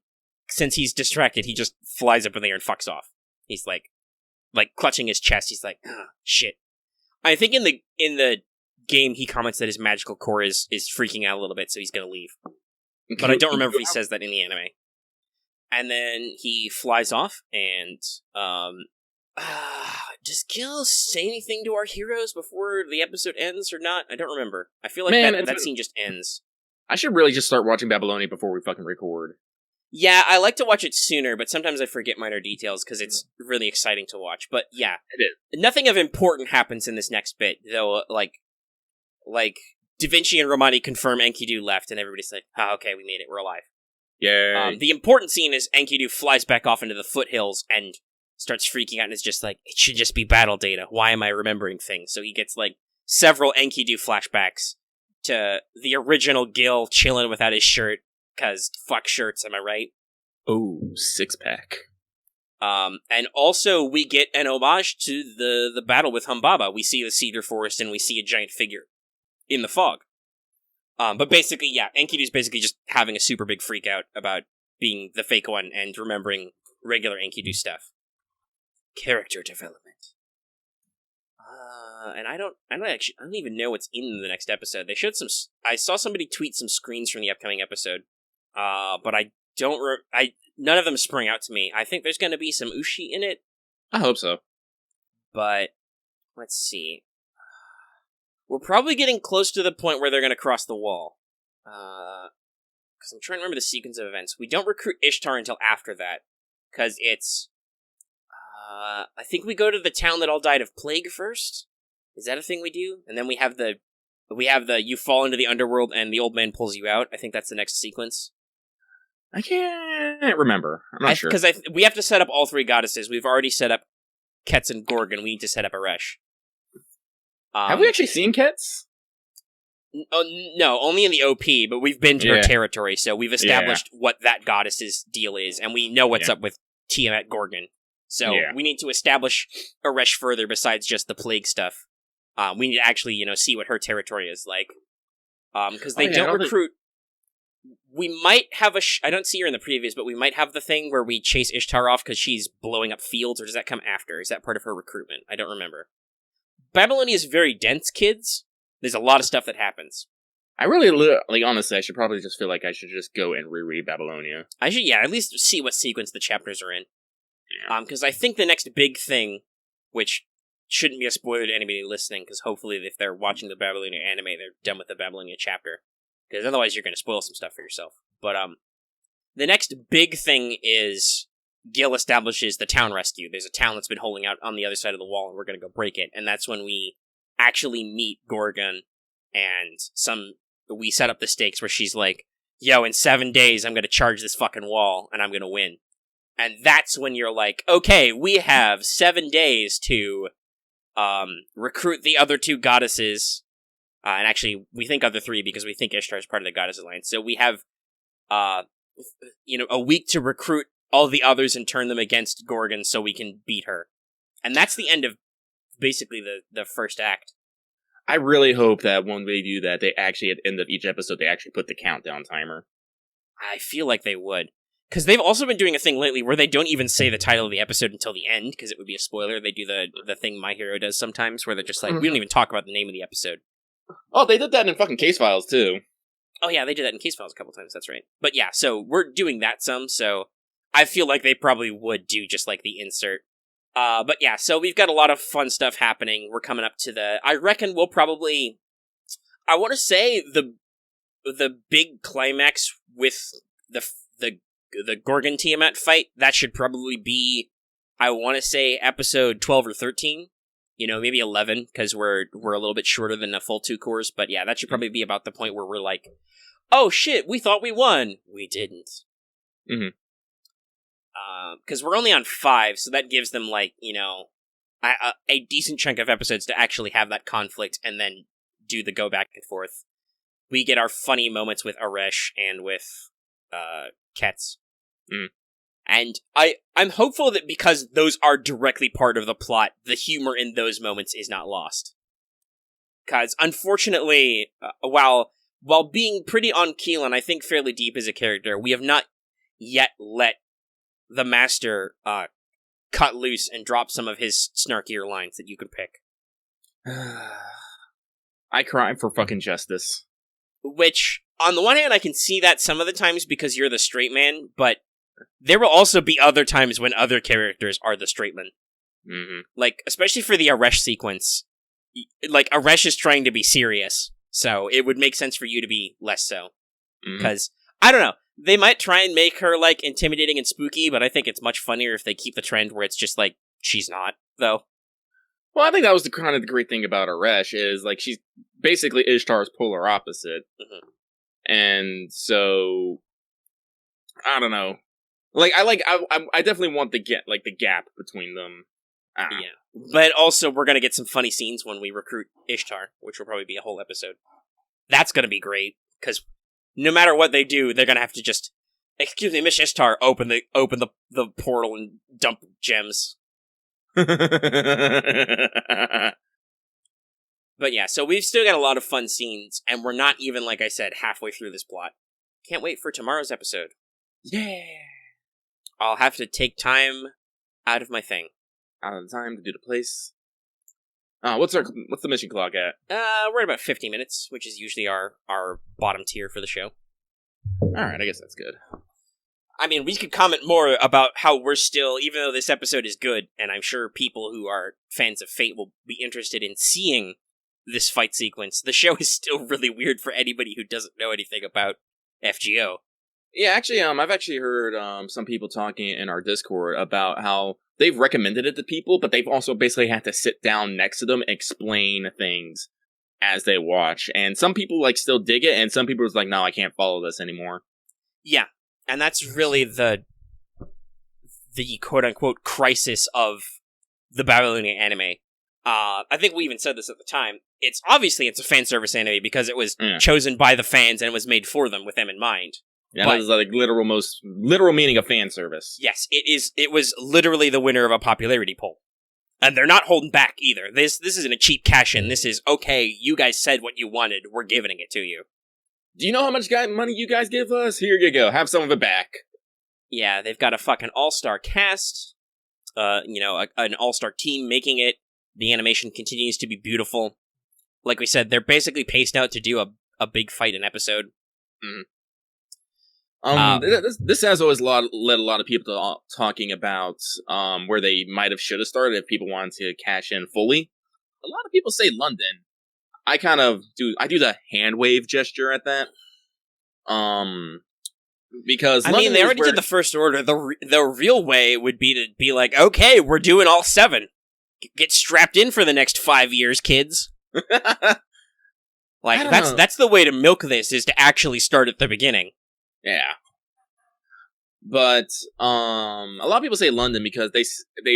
since he's distracted, he just flies up in the air and fucks off. He's like clutching his chest. He's like, ah, shit. I think in the game he comments that his magical core is freaking out a little bit, so he's gonna leave. But I don't remember if he says that in the anime. And then he flies off, and does Gil say anything to our heroes before the episode ends or not? I don't remember. I feel like that scene just ends. I should really just start watching Babylonia before we fucking record. Yeah, I like to watch it sooner, but sometimes I forget minor details because it's really exciting to watch. But yeah, it is. Nothing of important happens in this next bit, though. Like Da Vinci and Romani confirm Enkidu left, and everybody's like, "Oh, okay, we made it. We're alive." Yeah. The important scene is Enkidu flies back off into the foothills and starts freaking out, and is just like, "It should just be battle data. Why am I remembering things?" So he gets like several Enkidu flashbacks to the original Gil chilling without his shirt. Because fuck shirts, am I right? Oh, 6-pack. And also we get an homage to the battle with Humbaba. We see the cedar forest and we see a giant figure in the fog. But basically, yeah, Enkidu's basically just having a super big freak out about being the fake one and remembering regular Enkidu stuff. Character development. And I don't even know what's in the next episode. They showed some. I saw somebody tweet some screens from the upcoming episode. But I don't. None of them spring out to me. I think there's going to be some Ushi in it. I hope so. But let's see. We're probably getting close to the point where they're going to cross the wall. Because I'm trying to remember the sequence of events. We don't recruit Ishtar until after that, because it's. I think we go to the town that all died of plague first. Is that a thing we do? And then we have the you fall into the underworld and the old man pulls you out. I think that's the next sequence. I can't remember. I'm not sure. Because we have to set up all three goddesses. We've already set up Ketz and Gorgon. We need to set up Aresh. Have we actually seen Ketz? No, only in the OP, but we've been to her territory, so we've established what that goddess's deal is, and we know what's up with Tiamat Gorgon. So we need to establish Aresh further besides just the plague stuff. We need to actually, see what her territory is like. Because they don't recruit... We might have I don't see her in the previews, but we might have the thing where we chase Ishtar off because she's blowing up fields, or does that come after? Is that part of her recruitment? I don't remember. Babylonia is very dense, kids. There's a lot of stuff that happens. I really, honestly, I should probably just feel like I should just go and reread Babylonia. I should, at least see what sequence the chapters are in. Yeah. Because I think the next big thing, which shouldn't be a spoiler to anybody listening, because hopefully if they're watching the Babylonia anime, they're done with the Babylonia chapter. Because otherwise you're going to spoil some stuff for yourself. But the next big thing is Gil establishes the town rescue. There's a town that's been holding out on the other side of the wall, and we're going to go break it. And that's when we actually meet Gorgon, and we set up the stakes where she's like, yo, in 7 days I'm going to charge this fucking wall, and I'm going to win. And that's when you're like, okay, we have 7 days to recruit the other two goddesses And actually, we think of the 3 because we think Ishtar is part of the Goddess Alliance. So we have, a week to recruit all the others and turn them against Gorgon so we can beat her. And that's the end of basically the first act. I really hope that when they do that, they actually, at the end of each episode, they actually put the countdown timer. I feel like they would. Because they've also been doing a thing lately where they don't even say the title of the episode until the end, because it would be a spoiler. They do the thing My Hero does sometimes, where they're just like, we don't even talk about the name of the episode. Oh, they did that in fucking Case Files, too. Oh yeah, they did that in Case Files a couple times, that's right. But yeah, so we're doing that some, so I feel like they probably would do just like the insert. But yeah, so we've got a lot of fun stuff happening. We're coming up to I reckon we'll probably, I want to say the big climax with the Gorgon Tiamat fight, that should probably be, I want to say, episode 12 or 13. Maybe 11, because we're a little bit shorter than a full 2 cores. But yeah, that should probably be about the point where we're like, oh shit, we thought we won. We didn't. Mm-hmm. Because we're only on 5, so that gives them, like, a decent chunk of episodes to actually have that conflict and then do the go back and forth. We get our funny moments with Aresh and with Ketz. Mm. And I'm hopeful that because those are directly part of the plot, the humor in those moments is not lost. Because, unfortunately, while being pretty on keel and I think fairly deep as a character, we have not yet let the Master cut loose and drop some of his snarkier lines that you could pick. I cry for fucking justice. Which, on the one hand, I can see that some of the times because you're the straight man, but there will also be other times when other characters are the straight man. Mm-hmm. Like, especially for the Aresh sequence. Like, Aresh is trying to be serious, so it would make sense for you to be less so. Because, I don't know, they might try and make her, like, intimidating and spooky, but I think it's much funnier if they keep the trend where it's just, like, she's not, though. Well, I think that was the kind of the great thing about Aresh, is, like, she's basically Ishtar's polar opposite. Mm-hmm. And so, I don't know. Like, I definitely want the gap between them. Yeah. But also, we're gonna get some funny scenes when we recruit Ishtar, which will probably be a whole episode. That's gonna be great, because no matter what they do, they're gonna have to just, excuse me, Miss Ishtar, open the portal and dump gems. But yeah, so we've still got a lot of fun scenes, and we're not even, like I said, halfway through this plot. Can't wait for tomorrow's episode. Yeah! I'll have to take time out of my thing. Out of the time to do the place. What's the mission clock at? We're at about 50 minutes, which is usually our bottom tier for the show. Alright, I guess that's good. I mean, we could comment more about how we're still, even though this episode is good, and I'm sure people who are fans of Fate will be interested in seeing this fight sequence, the show is still really weird for anybody who doesn't know anything about FGO. Yeah, actually, I've actually heard some people talking in our Discord about how they've recommended it to people, but they've also basically had to sit down next to them and explain things as they watch. And some people like still dig it, and some people are like, no, I can't follow this anymore. Yeah, and that's really the quote-unquote crisis of the Babylonian anime. I think we even said this at the time. It's a fan service anime because it was chosen by the fans and it was made for them with them in mind. Yeah, that is like literal meaning of fan service. Yes, it is. It was literally the winner of a popularity poll. And they're not holding back either. This isn't a cheap cash-in. This is, okay, you guys said what you wanted. We're giving it to you. Do you know how much money you guys give us? Here you go. Have some of it back. Yeah, they've got a fucking all-star cast. An all-star team making it. The animation continues to be beautiful. Like we said, they're basically paced out to do a big fight an episode. This has always led a lot of people to talking about where they might have should have started if people wanted to cash in fully. A lot of people say London. I do the hand wave gesture at that. Because I mean, they already did the first order. The real way would be to be like, okay, we're doing all 7. Get strapped in for the next 5 years, kids. Like, that's the way to milk this, is to actually start at the beginning. Yeah. But, a lot of people say London because they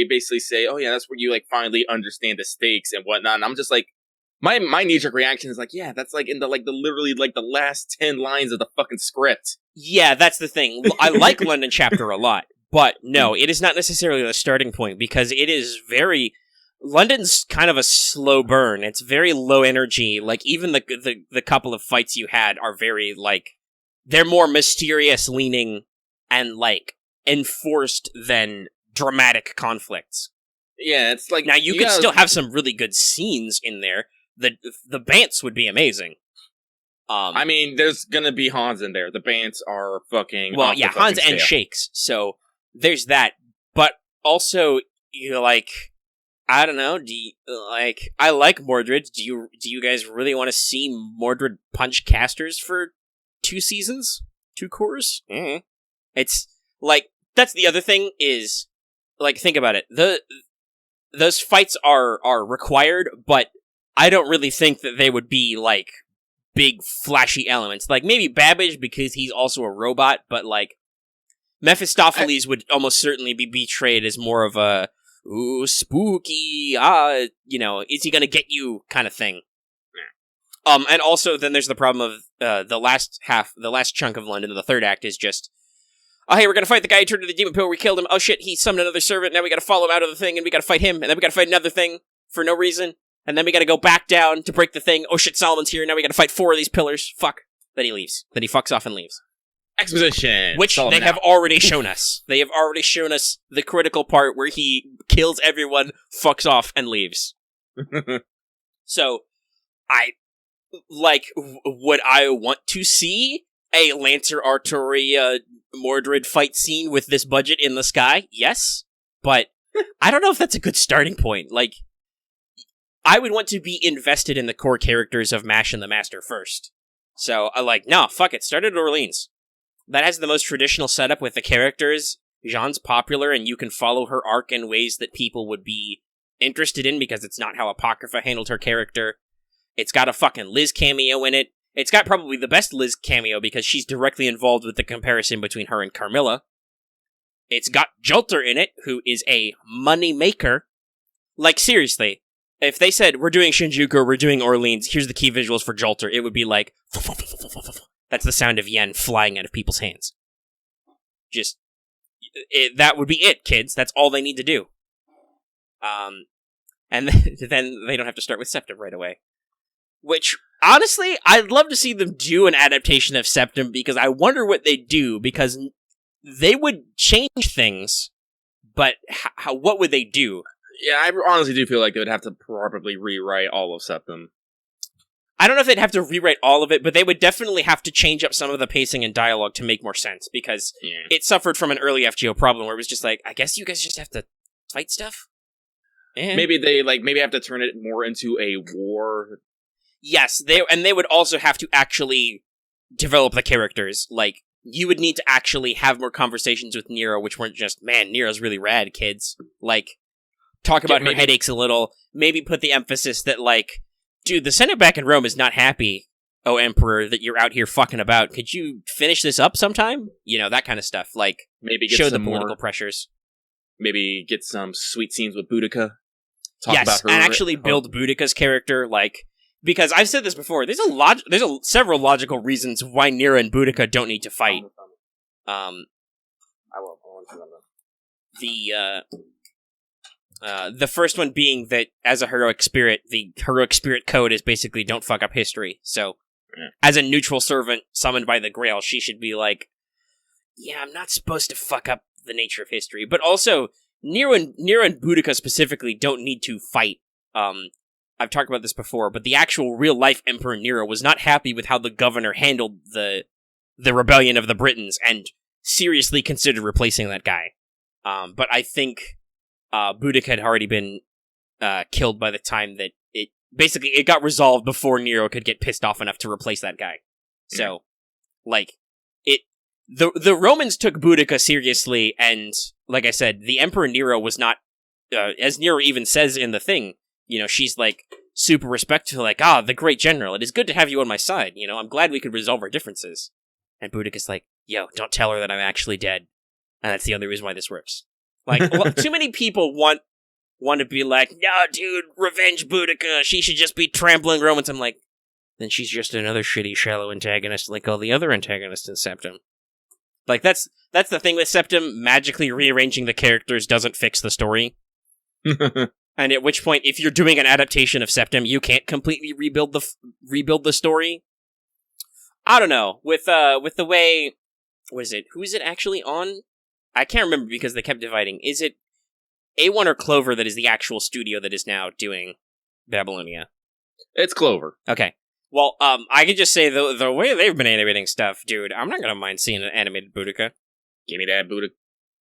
basically say, oh yeah, that's where you, like, finally understand the stakes and whatnot. And I'm just like, My knee-jerk reaction is like, yeah, that's like in the literally the last 10 lines of the fucking script. Yeah, that's the thing. I like London Chapter a lot, but no, it is not necessarily the starting point because it is very... London's kind of a slow burn. It's very low energy. Like, even the couple of fights you had are very, like... They're more mysterious leaning and, like, enforced than dramatic conflicts. Yeah, it's like... Now, you could still have some really good scenes in there. The Bants would be amazing. I mean, there's gonna be Hans in there. The Bants are fucking... Well, yeah, Hans and Shakes. So, there's that. But also, like... I don't know, I like Mordred. Do you guys really want to see Mordred punch casters for 2 seasons? 2 cores? Mm-hmm. It's, like, that's the other thing is, like, think about it. Those fights are required, but I don't really think that they would be, like, big, flashy elements. Like, maybe Babbage, because he's also a robot, but, like, Mephistopheles would almost certainly be betrayed as more of a, ooh, spooky, is he gonna get you kind of thing. And also, then there's the problem of, the last chunk of London, the third act, is just, oh, hey, we're gonna fight the guy who turned into the demon pill, we killed him, oh shit, he summoned another servant, now we gotta follow him out of the thing, and we gotta fight him, and then we gotta fight another thing, for no reason, and then we gotta go back down to break the thing, oh shit, Solomon's here, now we gotta fight 4 of these pillars, fuck. Then he leaves. Then he fucks off and leaves. Exposition! Which they have already shown us. They have already shown us the critical part where he kills everyone, fucks off, and leaves. So, would I want to see a Lancer Artoria Mordred fight scene with this budget in the sky? Yes. But I don't know if that's a good starting point. Like, I would want to be invested in the core characters of Mash and the Master first. So, no, fuck it, start at Orleans. That has the most traditional setup with the characters. Jeanne's popular, and you can follow her arc in ways that people would be interested in, because it's not how Apocrypha handled her character. It's got a fucking Liz cameo in it. It's got probably the best Liz cameo, because she's directly involved with the comparison between her and Carmilla. It's got Jolter in it, who is a money maker. Like, seriously, if they said, we're doing Shinjuku or we're doing Orleans, here's the key visuals for Jolter, it would be like... That's the sound of yen flying out of people's hands. Just, that would be it, kids. That's all they need to do. And then they don't have to start with Septim right away. Which, honestly, I'd love to see them do an adaptation of Septim, because I wonder what they'd do, because they would change things, but what would they do? Yeah, I honestly do feel like they would have to probably rewrite all of Septim. I don't know if they'd have to rewrite all of it, but they would definitely have to change up some of the pacing and dialogue to make more sense, because it suffered from an early FGO problem where it was just like, I guess you guys just have to fight stuff? And maybe they have to turn it more into a war. Yes, they would also have to actually develop the characters. Like, you would need to actually have more conversations with Nero, which weren't just, man, Nero's really rad, kids. Like, talk about her headaches a little, maybe put the emphasis that, like, dude, the Senate back in Rome is not happy, oh Emperor, that you're out here fucking about. Could you finish this up sometime? You know, that kind of stuff. Like, maybe get show some the political more pressure. Maybe get some sweet scenes with Boudica. Talk about her, and actually build Boudica's character, like, because I've said this before, there's several logical reasons why Nero and Boudica don't need to fight. I will. The first one being that, as a heroic spirit, the heroic spirit code is basically don't fuck up history. So, as a neutral servant summoned by the Grail, she should be like, yeah, I'm not supposed to fuck up the nature of history. But also, Nero and Boudica specifically don't need to fight. I've talked about this before, but the actual real-life Emperor Nero was not happy with how the governor handled the rebellion of the Britons, and seriously considered replacing that guy. But I think Boudica had already been killed by the time that it got resolved before Nero could get pissed off enough to replace that guy. So, the Romans took Boudica seriously, and like I said, the Emperor Nero was not, as Nero even says in the thing, you know, she's like super respectful, like, the great general, it is good to have you on my side, you know, I'm glad we could resolve our differences. And Boudica's like, yo, don't tell her that I'm actually dead. And that's the only reason why this works. Like, too many people want want to be like, no, dude, revenge Boudica. She should just be trampling Romans. I'm like, then she's just another shitty, shallow antagonist like all the other antagonists in Septim. Like, that's the thing with Septim. Magically rearranging the characters doesn't fix the story. And at which point, if you're doing an adaptation of Septim, you can't completely rebuild the story. I don't know. With the way... What is it? Who is it actually on? I can't remember because they kept dividing. Is it A1 or Clover that is the actual studio that is now doing Babylonia? It's Clover. Okay. Well, I can just say the way they've been animating stuff, dude, I'm not gonna mind seeing an animated Boudica. Give me that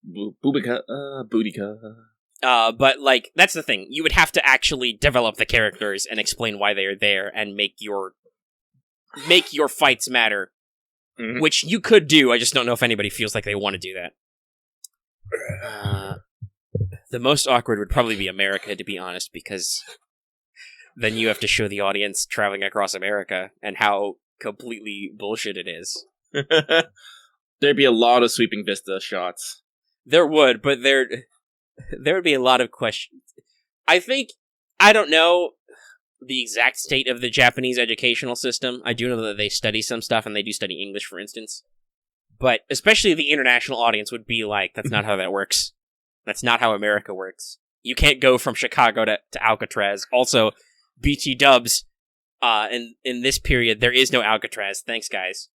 Boudica. But, like, that's the thing. You would have to actually develop the characters and explain why they are there and make your fights matter. Mm-hmm. Which you could do, I just don't know if anybody feels like they want to do that. The most awkward would probably be America, to be honest, because then you have to show the audience traveling across America and how completely bullshit it is. There'd be a lot of sweeping vista shots. There would, but there would be a lot of questions. I don't know the exact state of the Japanese educational system. I do know that they study some stuff, and they do study English, for instance. But especially the international audience would be like, that's not how that works. That's not how America works. You can't go from Chicago to Alcatraz. Also, BT dubs, in this period, there is no Alcatraz. Thanks, guys.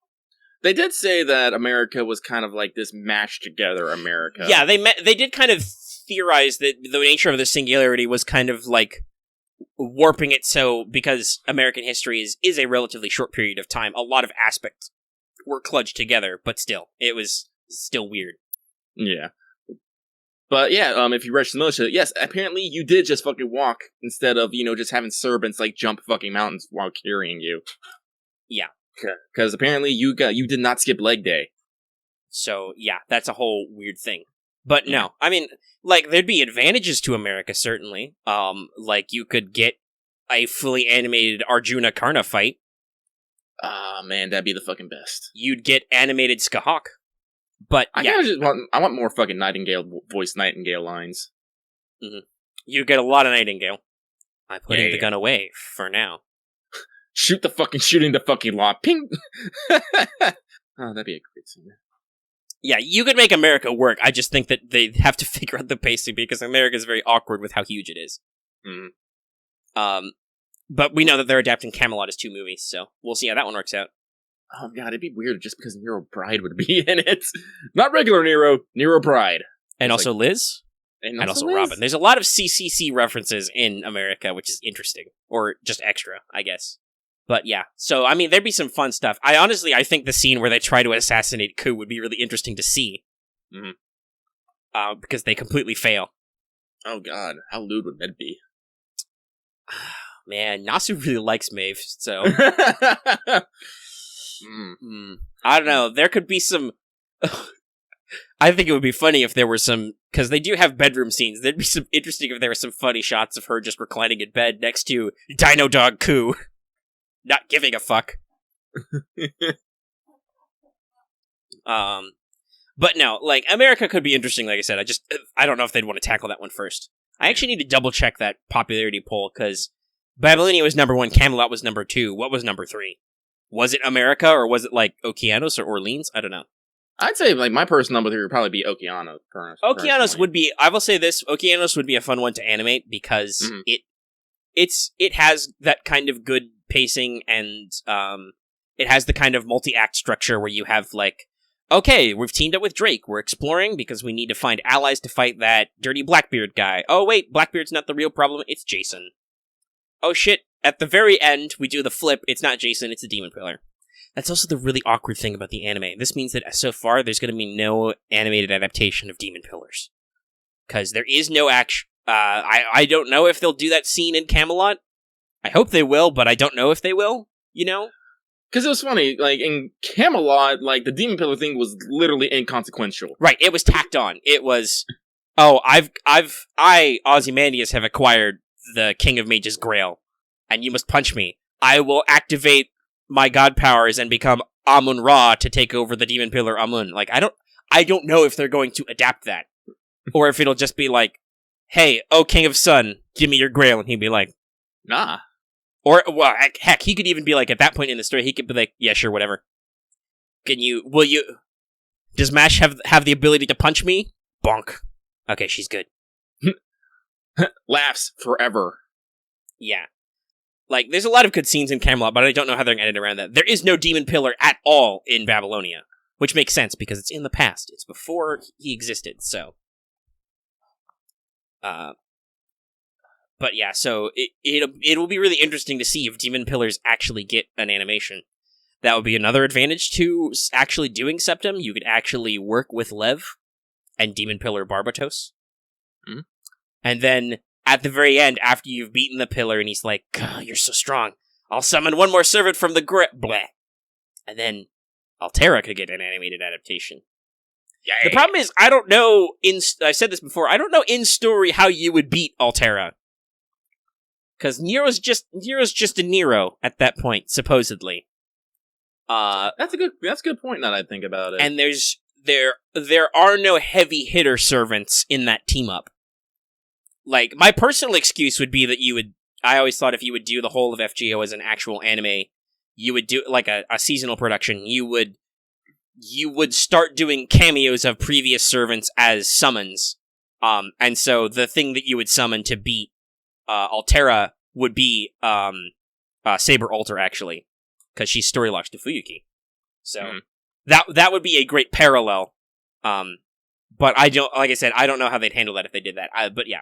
They did say that America was kind of like this mashed together America. Yeah, they did kind of theorize that the nature of the singularity was kind of like warping it so, because American history is a relatively short period of time, a lot of aspects were kludged together, but still, it was still weird. Yeah. But yeah, if you register the militia, yes, apparently you did just fucking walk instead of, just having servants like jump fucking mountains while carrying you. Yeah. Because apparently you did not skip leg day. So, yeah, that's a whole weird thing. But no, I mean, like, there'd be advantages to America, certainly. Like, you could get a fully animated Arjuna Karna fight. Ah, man, that'd be the fucking best. You'd get animated Skahawk. But, I want more fucking voice Nightingale lines. Mm-hmm. You get a lot of Nightingale. I'm putting the gun away, for now. Shooting the fucking law. Ping! Oh, that'd be a great scene. Yeah, you could make America work. I just think that they have to figure out the pacing because America is very awkward with how huge it is. Mm. But we know that they're adapting Camelot as 2 movies, so we'll see how that one works out. Oh god, it'd be weird just because Nero Bride would be in it. Not regular Nero Bride. And also like, Liz. And also Liz. Robin. There's a lot of CCC references in America, which is interesting. Or just extra, I guess. But yeah, so, I mean, there'd be some fun stuff. I think the scene where they try to assassinate Ku would be really interesting to see. Mm-hmm. Because they completely fail. Oh god, how lewd would that be? Man, Nasu really likes Maeve, so... I don't know, there could be some... I think it would be funny if there were some... Because they do have bedroom scenes. There'd be some interesting if there were some funny shots of her just reclining in bed next to Dino Dog Ku. Not giving a fuck. But no, like, America could be interesting, like I said. I don't know if they'd want to tackle that one first. I actually need to double check that popularity poll, because Babylonia was number 1, Camelot was number 2. What was number 3? Was it America, or was it, like, Okeanos or Orleans? I don't know. I'd say, like, my personal number 3 would probably be Okeanos. Okeanos would be, I will say this, Okeanos would be a fun one to animate, because it has that kind of good pacing, and it has the kind of multi-act structure where you have, like, okay, we've teamed up with Drake, we're exploring because we need to find allies to fight that dirty Blackbeard guy. Oh wait, Blackbeard's not the real problem, it's Jason. Oh shit, at the very end, we do the flip, it's not Jason, it's the Demon Pillar. That's also the really awkward thing about the anime. This means that so far, there's going to be no animated adaptation of Demon Pillars. Because there is no action. I don't know if they'll do that scene in Camelot. I hope they will, but I don't know if they will, you know? Because it was funny, like, in Camelot, like, the Demon Pillar thing was literally inconsequential. Right, it was tacked on. It was, oh, I, Ozymandias, have acquired the King of Mages Grail, and you must punch me. I will activate my god powers and become Amun-Ra to take over the Demon Pillar Amun. Like, I don't know if they're going to adapt that. Or if it'll just be like, hey, oh King of Sun, give me your grail, and he'd be like, Nah. or, well, heck, he could even be like, at that point in the story, he could be like, yeah, sure, whatever. Does Mash have the ability to punch me? Bonk. Okay, she's good. Laughs forever. Yeah. Like, there's a lot of good scenes in Camelot, but I don't know how they're going to edit around that. There is no demon pillar at all in Babylonia, which makes sense because it's in the past. It's before he existed, so. But yeah, so it'll be really interesting to see if demon pillars actually get an animation. That would be another advantage to actually doing Septim. You could actually work with Lev and demon pillar Barbatos. Mm-hmm. And then at the very end, after you've beaten the pillar, and he's like, "You're so strong. I'll summon one more servant from the blah." And then Altera could get an animated adaptation. Yay. The problem is, I don't know, I said this before, I don't know in story how you would beat Altera. Because Nero's just a Nero at that point, supposedly. That's a good point now that I think about it. And there are no heavy hitter servants in that team up. Like, my personal excuse would be that I always thought if you would do the whole of FGO as an actual anime, you would do, like, a seasonal production, you would start doing cameos of previous servants as summons. And so the thing that you would summon to beat Altera would be Saber Alter, actually, because she's story locked to Fuyuki. So that would be a great parallel. But I don't, like I said, I don't know how they'd handle that if they did that. But yeah,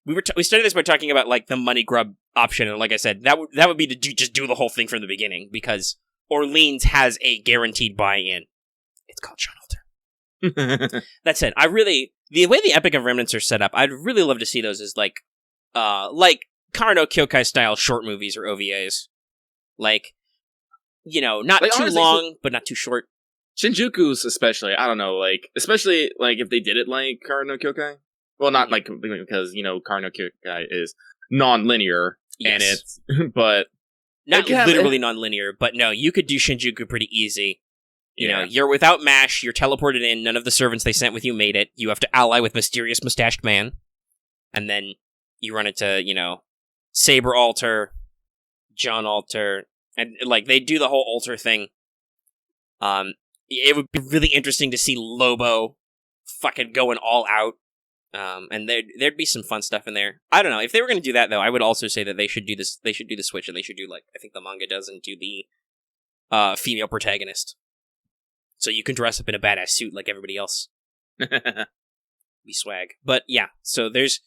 we started this by talking about like the money grub option, and like I said, that would be to just do the whole thing from the beginning, because Orleans has a guaranteed buy-in. It's called Sean Alter. That said, the way the Epic of Remnants are set up, I'd really love to see those as like Karno Kyokai style short movies or OVAs. Like, not like, too honestly, long, but not too short. Shinjuku's especially, I don't know, like, especially, like, if they did it like Karno Kyokai. Well, not, like, because, Karno Kyokai is non-linear, Yes. but... Not literally non-linear, but no, you could do Shinjuku pretty easy. Yeah. You're without MASH, you're teleported in, none of the servants they sent with you made it, you have to ally with Mysterious Mustached Man, and then you run into, Saber Alter, John Alter, and, like, they do the whole Alter thing. It would be really interesting to see Lobo fucking going all out. And there'd be some fun stuff in there. I don't know. If they were going to do that, though, I would also say that they should do this. They should do the switch, and they should do, like, I think the manga does, and do the female protagonist. So you can dress up in a badass suit like everybody else. Be swag. But yeah, so there's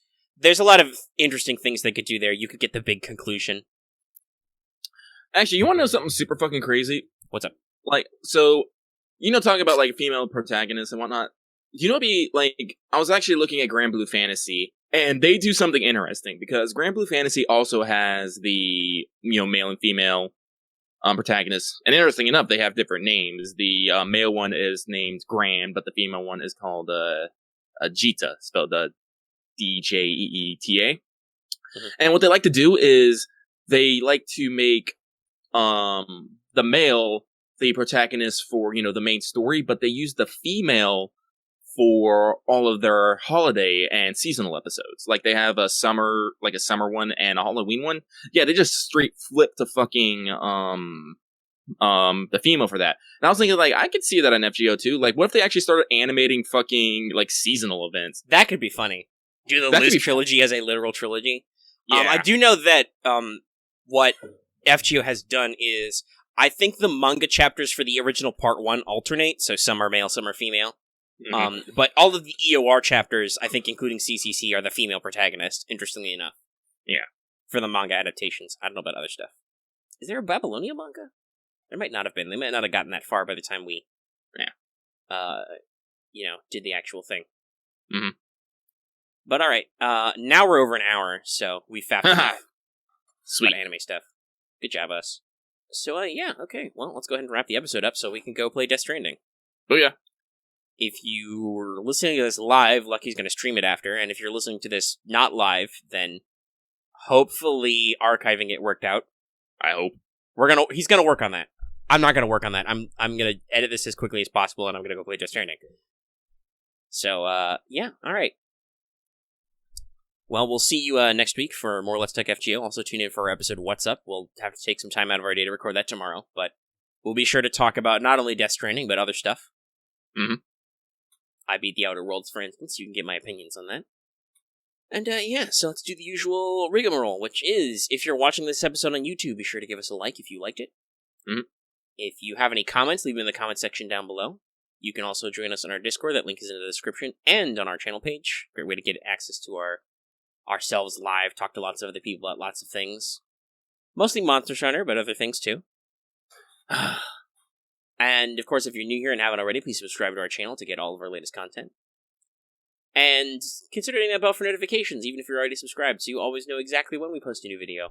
a lot of interesting things they could do there. You could get the big conclusion. Actually, you want to know something super fucking crazy? What's up? Like, so, talking about, like, female protagonists and whatnot. I was actually looking at Grand Blue Fantasy, and they do something interesting, because Grand Blue Fantasy also has the, male and female protagonists. And interesting enough, they have different names. The male one is named Grand, but the female one is called Jita, spelled Dejeeta. Mm-hmm. And what they like to do is they like to make the male the protagonist for, the main story, but they use the female for all of their holiday and seasonal episodes. Like, they have a summer one and a Halloween one. Yeah, they just straight flip to fucking the female for that. And I was thinking, like, I could see that on FGO too. Like, what if they actually started animating fucking, like, seasonal events? That could be funny. Do the Liz trilogy as a literal trilogy. Yeah. I do know that what FGO has done is, I think the manga chapters for the original part 1 alternate, so some are male, some are female. Mm-hmm. But all of the EOR chapters, I think including CCC, are the female protagonist, interestingly enough. Yeah. For the manga adaptations. I don't know about other stuff. Is there a Babylonia manga? There might not have been. They might not have gotten that far by the time we, did the actual thing. Mm-hmm. But alright, now we're over an hour, so we fapped enough. Sweet. About anime stuff. Good job, us. So, okay. Well, let's go ahead and wrap the episode up so we can go play Death Stranding. Oh, yeah. If you're listening to this live, Lucky's going to stream it after, and if you're listening to this not live, then hopefully archiving it worked out. I hope. He's going to work on that. I'm not going to work on that. I'm going to edit this as quickly as possible, and I'm going to go play Death Stranding. So, alright. Well, we'll see you next week for more Let's Talk FGO. Also, tune in for our episode What's Up. We'll have to take some time out of our day to record that tomorrow, but we'll be sure to talk about not only Death Stranding, but other stuff. Mm-hmm. I beat The Outer Worlds, for instance. You can get my opinions on that. And, so let's do the usual rigmarole, which is, if you're watching this episode on YouTube, be sure to give us a like if you liked it. Mm-hmm. If you have any comments, leave them in the comment section down below. You can also join us on our Discord. That link is in the description, and on our channel page. Great way to get access to ourselves live, talk to lots of other people about lots of things. Mostly Monster Hunter, but other things too. And, of course, if you're new here and haven't already, please subscribe to our channel to get all of our latest content. And consider hitting that bell for notifications, even if you're already subscribed, so you always know exactly when we post a new video.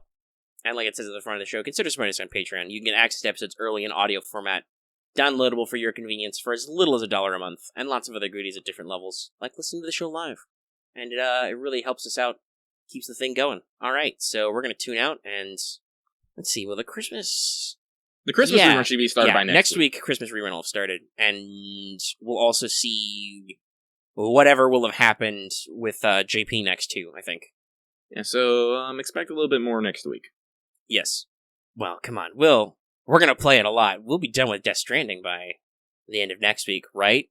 And like it says at the front of the show, consider supporting us on Patreon. You can get access to episodes early in audio format, downloadable for your convenience for as little as $1 a month, and lots of other goodies at different levels, like listening to the show live. And it really helps us out, keeps the thing going. Alright, so we're going to tune out, and let's see, the Christmas rerun should be started by next week. Christmas rerun will have started, and we'll also see whatever will have happened with JP next too, I think. Yeah, so expect a little bit more next week. Yes. Well, come on, we're gonna play it a lot. We'll be done with Death Stranding by the end of next week, right?